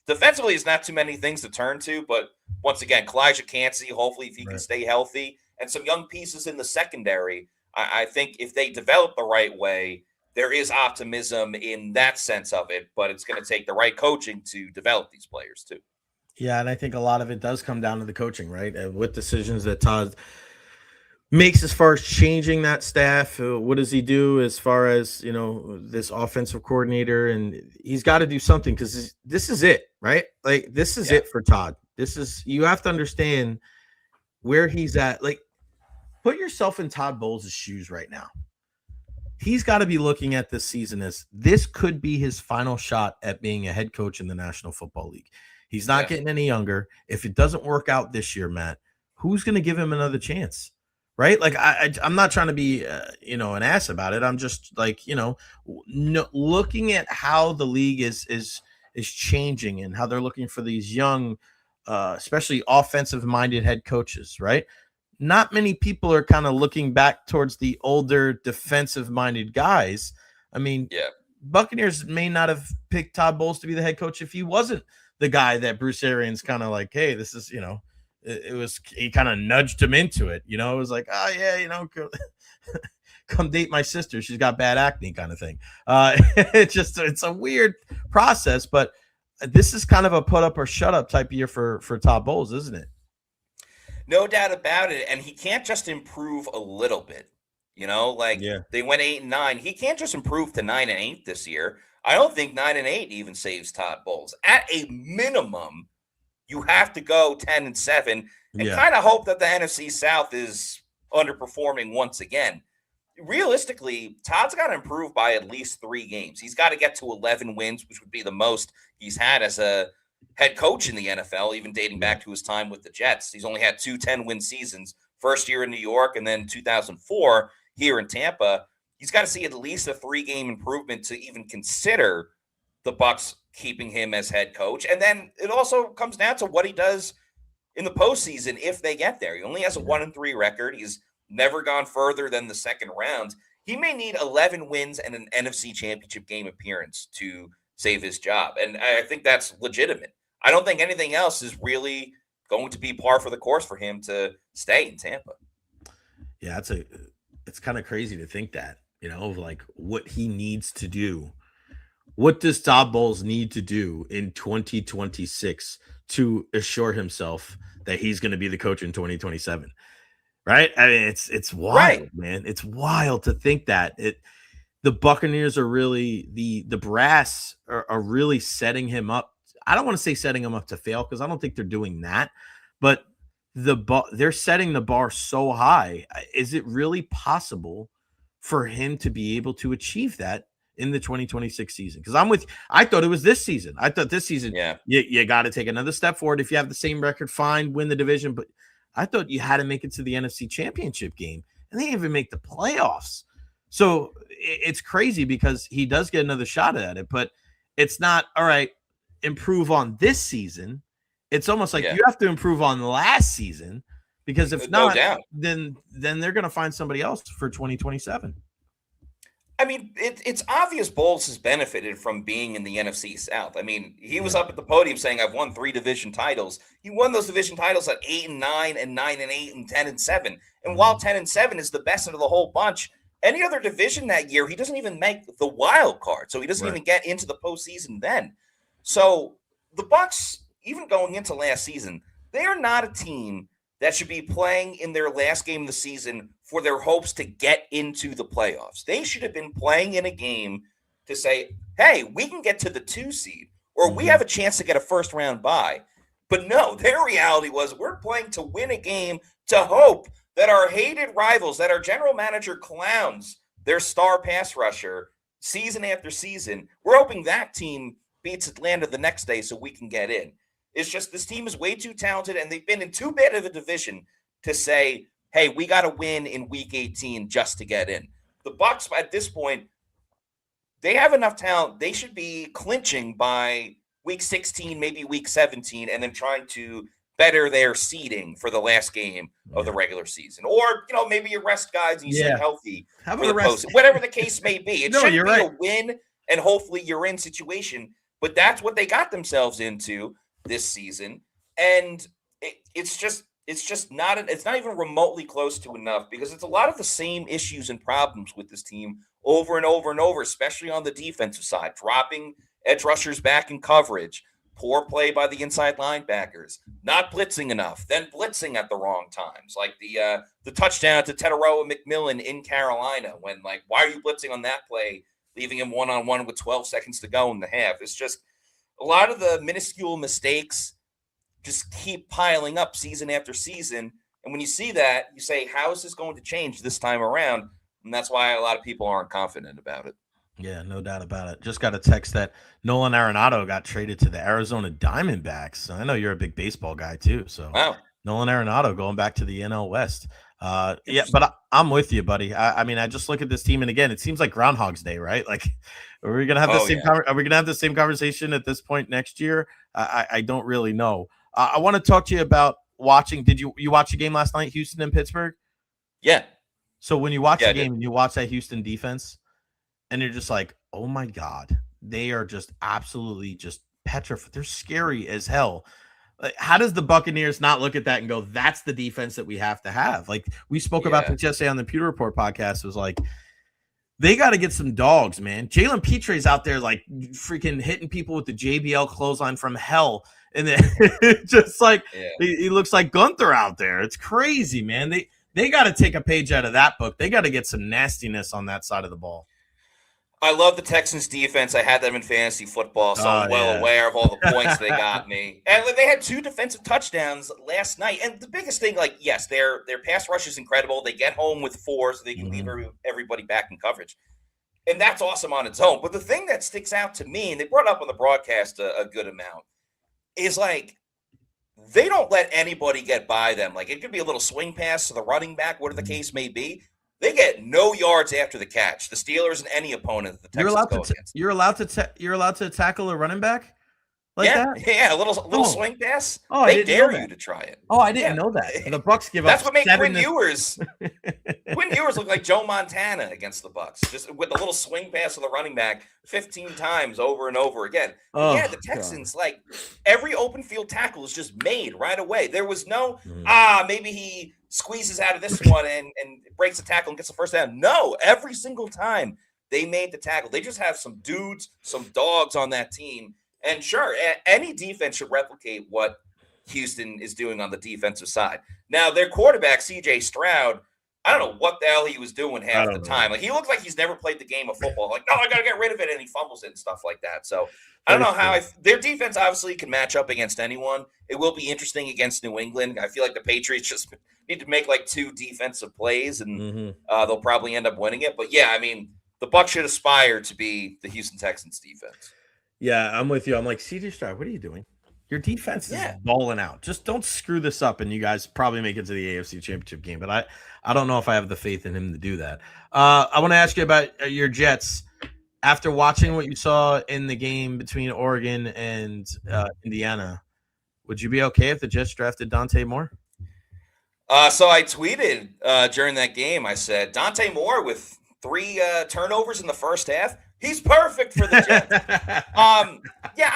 Defensively, it's not too many things to turn to, but once again, Kalijah Cansey, hopefully if he can stay healthy, and some young pieces in the secondary, I think if they develop the right way, there is optimism in that sense of it, but it's going to take the right coaching to develop these players too.
Yeah, and I think a lot of it does come down to the coaching, right? With decisions that Todd makes as far as changing that staff. What does he do as far as, this offensive coordinator? And he's got to do something because this is it, right? Like, this is it for Todd. You have to understand where he's at. Like, put yourself in Todd Bowles' shoes right now. He's got to be looking at this season as this could be his final shot at being a head coach in the National Football League. He's not getting any younger. If it doesn't work out this year, Matt, who's going to give him another chance? Right? Like, I'm not trying to be, an ass about it. I'm just like, looking at how the league is changing and how they're looking for these young, especially offensive-minded head coaches, right? Not many people are kind of looking back towards the older defensive-minded guys. I mean, Buccaneers may not have picked Todd Bowles to be the head coach if he wasn't the guy that Bruce Arians kind of like, hey, this is, he kind of nudged him into it. It was like, come date my sister. She's got bad acne kind of thing. It's a weird process, but this is kind of a put up or shut up type of year for Todd Bowles, isn't it?
No doubt about it. And he can't just improve a little bit, they went 8-9. He can't just improve to 9-8 this year. I don't think 9-8 even saves Todd Bowles. At a minimum, you have to go 10-7 and kind of hope that the NFC South is underperforming once again. Realistically, Todd's got to improve by at least 3 games. He's got to get to 11 wins, which would be the most he's had as a head coach in the NFL, even dating back to his time with the Jets. He's only had 2 10-win seasons, first year in New York and then 2004 here in Tampa. He's got to see at least a 3-game improvement to even consider the Bucs keeping him as head coach. And then it also comes down to what he does in the postseason if they get there. He only has a 1-3 record. He's never gone further than the second round. He may need 11 wins and an NFC Championship game appearance to save his job. And I think that's legitimate. I don't think anything else is really going to be par for the course for him to stay in Tampa.
Yeah, it's kind of crazy to think that, of like what he needs to do. What does Todd Bowles need to do in 2026 to assure himself that he's going to be the coach in 2027? Right? I mean, it's wild, man. It's wild to think that the Buccaneers are really the brass are really setting him up. I don't want to say setting him up to fail because I don't think they're doing that, but they're setting the bar so high. Is it really possible for him to be able to achieve that in the 2026 season? Because I thought it was this season. I thought this season, you got to take another step forward. If you have the same record, fine, win the division. But I thought you had to make it to the NFC Championship game, and they didn't even make the playoffs. So it's crazy because he does get another shot at it, but it's not, all right, improve on this season. It's almost like you have to improve on last season, because if not, then they're going to find somebody else for 2027.
I mean, it's obvious Bowles has benefited from being in the NFC South. I mean, he was up at the podium saying, I've won 3 division titles. He won those division titles at 8-9 and 9-8 and 10-7. And while 10-7 is the best out of the whole bunch, any other division that year, he doesn't even make the wild card. So he doesn't even get into the postseason then. So the Bucs, even going into last season, they are not a team that should be playing in their last game of the season for their hopes to get into the playoffs. They should have been playing in a game to say, hey, we can get to the 2 seed, or we have a chance to get a first round bye. But no, their reality was we're playing to win a game to hope that our hated rivals, that our general manager clowns their star pass rusher season after season, we're hoping that team beats Atlanta the next day so we can get in. It's just this team is way too talented, and they've been in too bad of a division to say, hey, we got to win in week 18 just to get in. The Bucs, at this point, they have enough talent. They should be clinching by week 16, maybe week 17, and then trying to better their seeding for the last game of the regular season. Or, maybe you rest guys and you stay healthy for the post. Whatever the case may be. It shouldn't be a win and hopefully you're in situation, but that's what they got themselves into this season. And it's just not it's not even remotely close to enough, because it's a lot of the same issues and problems with this team over and over and over, especially on the defensive side, dropping edge rushers back in coverage, poor play by the inside linebackers, not blitzing enough, then blitzing at the wrong times, like the touchdown to Tetaroa McMillan in Carolina, when, like, why are you blitzing on that play, leaving him one-on-one with 12 seconds to go in the half? It's just a lot of the minuscule mistakes just keep piling up season after season. And when you see that, you say, how is this going to change this time around? And that's why a lot of people aren't confident about it.
Yeah, no doubt about it. Just got a text that Nolan Arenado got traded to the Arizona Diamondbacks. I know you're a big baseball guy too. So
Wow.
Nolan Arenado going back to the NL West. Yeah, but I'm with you, buddy. I mean, I just look at this team, and again, it seems like Groundhog's Day, right? Like, are we gonna have the same?
Yeah.
Are we gonna have the same conversation at this point next year? I don't really know. I want to talk to you about watching. Did you watch the game last night, Houston and Pittsburgh?
Yeah.
So when you watch the game and you watch that Houston defense, and you're just like, oh my God, they are just absolutely just petrified. They're scary as hell. Like, how does the Buccaneers not look at that and go, that's the defense that we have to have? Like, we spoke about this yesterday on the Pewter Report podcast. It was like, they got to get some dogs, man. Jalen Petre's out there like freaking hitting people with the JBL clothesline from hell. And then just like he looks like Gunther out there. It's crazy, man. They got to take a page out of that book. They got to get some nastiness on that side of the ball.
I love the Texans defense. I had them in fantasy football, so I'm well aware of all the points they got me. And they had 2 defensive touchdowns last night. And the biggest thing, like, yes, their pass rush is incredible. They get home with 4, so they can leave everybody back in coverage. And that's awesome on its own. But the thing that sticks out to me, and they brought up on the broadcast a good amount, is like, they don't let anybody get by them. Like, it could be a little swing pass to the running back, whatever the case may be. They get no yards after the catch. The Steelers and any opponent that the Texans go against.
You're allowed to tackle a running back like that?
Yeah, a little swing pass.
Oh,
they dare you to try it.
Oh, I didn't know that. And the Bucs give
That's
up.
That's what made Quinn Ewers. Quinn Ewers looked like Joe Montana against the Bucs, just with a little swing pass to the running back 15 times over and over again. Oh, the Texans, like, every open field tackle is just made right away. There was no maybe he squeezes out of this one and breaks the tackle and gets the first down. No, every single time they made the tackle. They just have some dudes, some dogs on that team. And sure, any defense should replicate what Houston is doing on the defensive side. Now, their quarterback, C.J. Stroud, I don't know what the hell he was doing half the time. Like, he looked like he's never played the game of football. Like, no, I got to get rid of it, and he fumbles it and stuff like that. So I don't know how their defense obviously can match up against anyone. It will be interesting against New England. I feel like the Patriots just need to make like 2 defensive plays, and they'll probably end up winning it. But yeah, I mean, the Bucs should aspire to be the Houston Texans defense.
Yeah, I'm with you. I'm like, CJ Stroud, what are you doing? Your defense is balling out. Just don't screw this up, and you guys probably make it to the AFC Championship game. But I don't know if I have the faith in him to do that. I want to ask you about your Jets. After watching what you saw in the game between Oregon and Indiana, would you be okay if the Jets drafted Dante Moore?
So I tweeted during that game, I said, Dante Moore with 3 turnovers in the first half, he's perfect for the Jets. I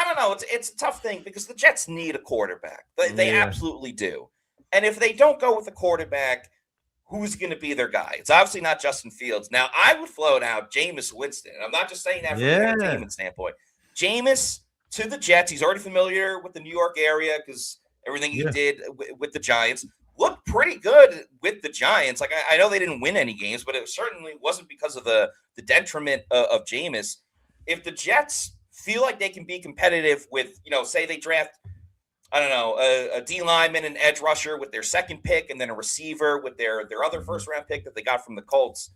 don't know. It's a tough thing because the Jets need a quarterback. They absolutely do. And if they don't go with a quarterback, who's going to be their guy? It's obviously not Justin Fields. Now, I would float out Jameis Winston. I'm not just saying that from an entertainment standpoint. Jameis to the Jets. He's already familiar with the New York area because everything he did with the Giants looked pretty good with the Giants. Like, I know they didn't win any games, but it certainly wasn't because of the detriment of Jameis. If the Jets feel like they can be competitive with, say they draft, I don't know, a D lineman, an edge rusher with their second pick, and then a receiver with their other first-round pick that they got from the Colts,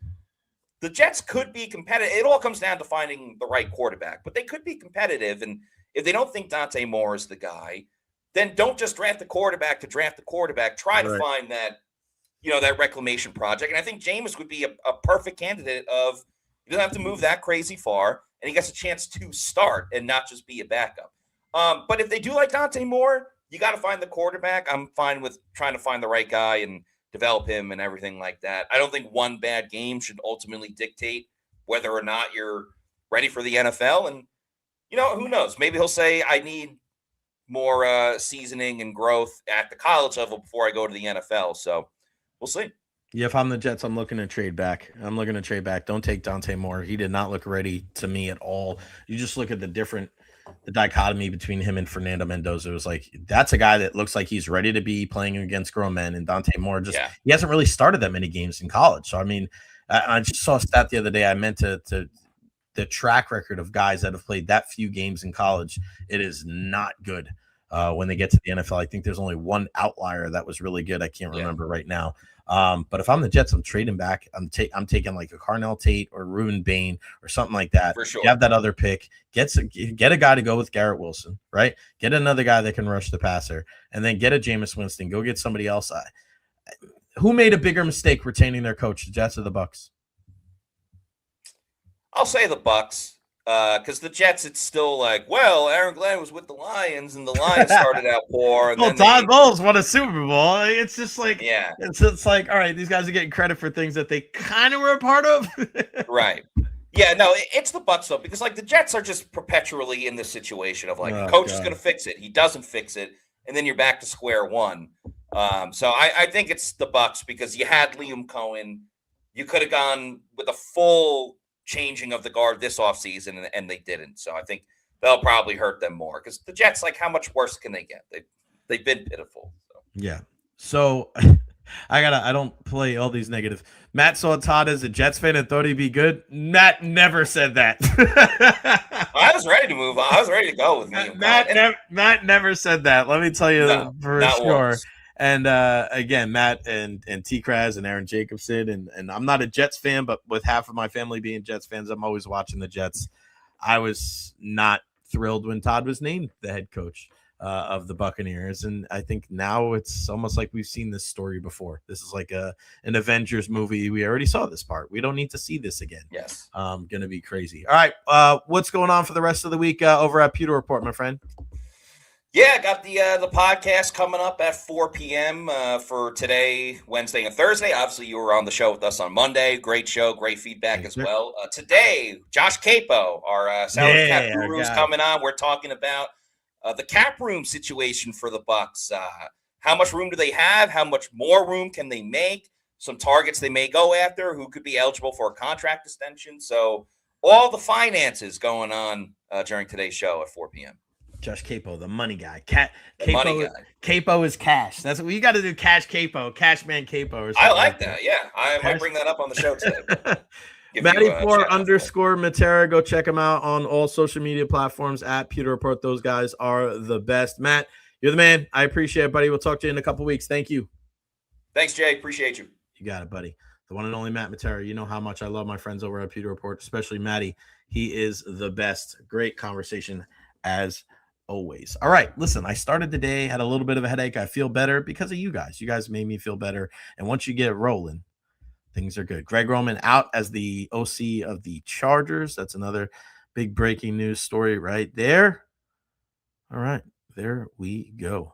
the Jets could be competitive. It all comes down to finding the right quarterback, but they could be competitive. And if they don't think Dante Moore is the guy, then don't just draft the quarterback to draft the quarterback. Try to find that, that reclamation project. And I think Jameis would be a perfect candidate of, he doesn't have to move that crazy far, and he gets a chance to start and not just be a backup. But if they do like Dante Moore, you got to find the quarterback. I'm fine with trying to find the right guy and develop him and everything like that. I don't think one bad game should ultimately dictate whether or not you're ready for the NFL. And, who knows? Maybe he'll say, I need more seasoning and growth at the college level before I go to the NFL. So we'll see.
Yeah, if I'm the Jets, I'm looking to trade back. Don't take Dante Moore. He did not look ready to me at all. You just look at the dichotomy between him and Fernando Mendoza. It was like, that's a guy that looks like he's ready to be playing against grown men, and Dante Moore he hasn't really started that many games in college. So, I mean, I just saw a stat the other day. I meant to the track record of guys that have played that few games in college. It is not good when they get to the NFL. I think there's only one outlier that was really good. I can't remember right now. But if I'm the Jets, I'm trading back. I'm taking like a Carnell Tate or Ruben Bain or something like that.
For sure.
You have that other pick. Get a guy to go with Garrett Wilson, right? Get another guy that can rush the passer, and then get a Jameis Winston. Go get somebody else. Who made a bigger mistake retaining their coach, the Jets or the Bucs?
I'll say the Bucs. Because the Jets, it's still like, well, Aaron Glenn was with the Lions, and the Lions started out poor. And
Todd Bowles won a Super Bowl. It's just like,
yeah,
it's like, all right, these guys are getting credit for things that they kind of were a part of.
Right. Yeah, no, it's the Bucs though, because like the Jets are just perpetually in this situation of like, the coach is going to fix it, he doesn't fix it, and then you're back to square one. So I think it's the Bucs because you had Liam Cohen, you could have gone with a full changing of the guard this offseason, and they didn't. So I think they'll probably hurt them more because the Jets, like, how much worse can they get? They've been pitiful. So.
Yeah. So I don't play all these negative. Matt saw Todd as a Jets fan and thought he'd be good. Matt never said that.
I was ready to move on. I was ready to go with me.
Matt never said that. Let me tell you for sure.
Once.
And again, Matt and T-Kraz and Aaron Jacobson, and I'm not a Jets fan, but with half of my family being Jets fans, I'm always watching the Jets. I was not thrilled when Todd was named the head coach of the Buccaneers, and I think now it's almost like we've seen this story before. This is like an Avengers movie. We already saw this part. We don't need to see this again.
Yes.
Gonna be crazy. All right, what's going on for the rest of the week over at Pewter Report, my friend?
Yeah, I got the podcast coming up at 4 p.m. For today, Wednesday, and Thursday. Obviously, you were on the show with us on Monday. Great show, great feedback as well. Today, Josh Capo, our salary cap guru, is coming on. We're talking about the cap room situation for the Bucs. How much room do they have? How much more room can they make? Some targets they may go after. Who could be eligible for a contract extension? So all the finances going on during today's show at 4 p.m.
Josh Capo, the money guy. Capo is cash. That's what you got to do. Cash Capo, Cash Man Capo. Or
I like that. Yeah, I might bring that up on the show today.
Matty4_ Matera. Go check him out on all social media platforms at Pewter Report. Those guys are the best. Matt, you're the man. I appreciate it, buddy. We'll talk to you in a couple weeks. Thank you.
Thanks, Jay. Appreciate you.
You got it, buddy. The one and only Matt Matera. You know how much I love my friends over at Pewter Report, especially Matty. He is the best. Great conversation as always. All right, listen, I started the day, had a little bit of a headache. I feel better because of you guys. You guys made me feel better. And once you get rolling, things are good. Greg Roman out as the OC of the Chargers. That's another big breaking news story right there. All right, there we go.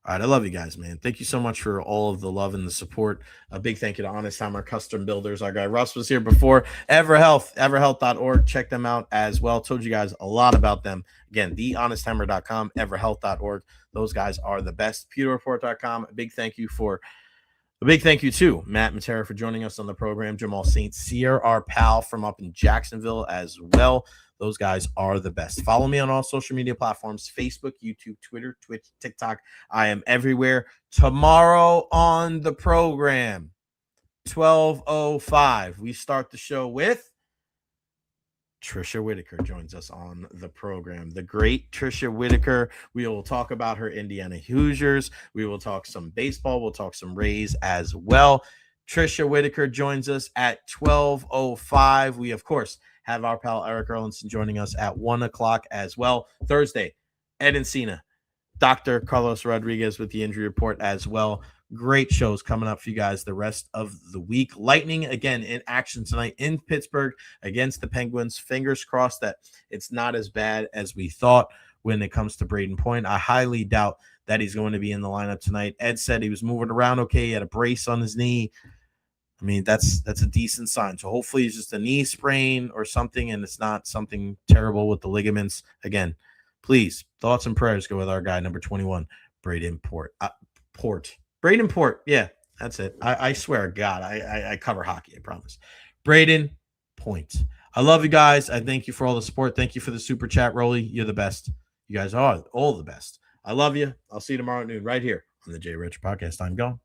All right, I love you guys, man. Thank you so much for all of the love and the support. A big thank you to Honest Time, our custom builders. Our guy Russ was here before. EverHealth, everhealth.org. Check them out as well. Told you guys a lot about them. Again, thehonesttimer.com, everhealth.org. Those guys are the best. PewterReport.com. A big thank you to Matt Matera for joining us on the program. Jamal St, Cyr, our pal from up in Jacksonville as well. Those guys are the best. Follow me on all social media platforms, Facebook, YouTube, Twitter, Twitch, TikTok. I am everywhere. Tomorrow on the program, 12:05, we start the show with Trisha Whitaker joins us on the program. The great Trisha Whitaker. We will talk about her Indiana Hoosiers. We will talk some baseball. We'll talk some Rays as well. Trisha Whitaker joins us at 12:05. We, of course, have our pal Eric Erlinson joining us at 1 o'clock as well. Thursday, Ed Encina, Dr. Carlos Rodriguez with the injury report as well. Great shows coming up for you guys the rest of the week. Lightning, again, in action tonight in Pittsburgh against the Penguins. Fingers crossed that it's not as bad as we thought when it comes to Brayden Point. I highly doubt that he's going to be in the lineup tonight. Ed said he was moving around okay. He had a brace on his knee. I mean, that's a decent sign. So hopefully it's just a knee sprain or something, and it's not something terrible with the ligaments. Again, Please, thoughts and prayers go with our guy, number 21, Brayden Point. Brayden Point. Yeah, that's it. I swear to God, I cover hockey, I promise. Brayden Point. I love you guys. I thank you for all the support. Thank you for the super chat, Rolly. You're the best. You guys are all the best. I love you. I'll see you tomorrow at noon right here on the Jay Recher Podcast. I'm gone.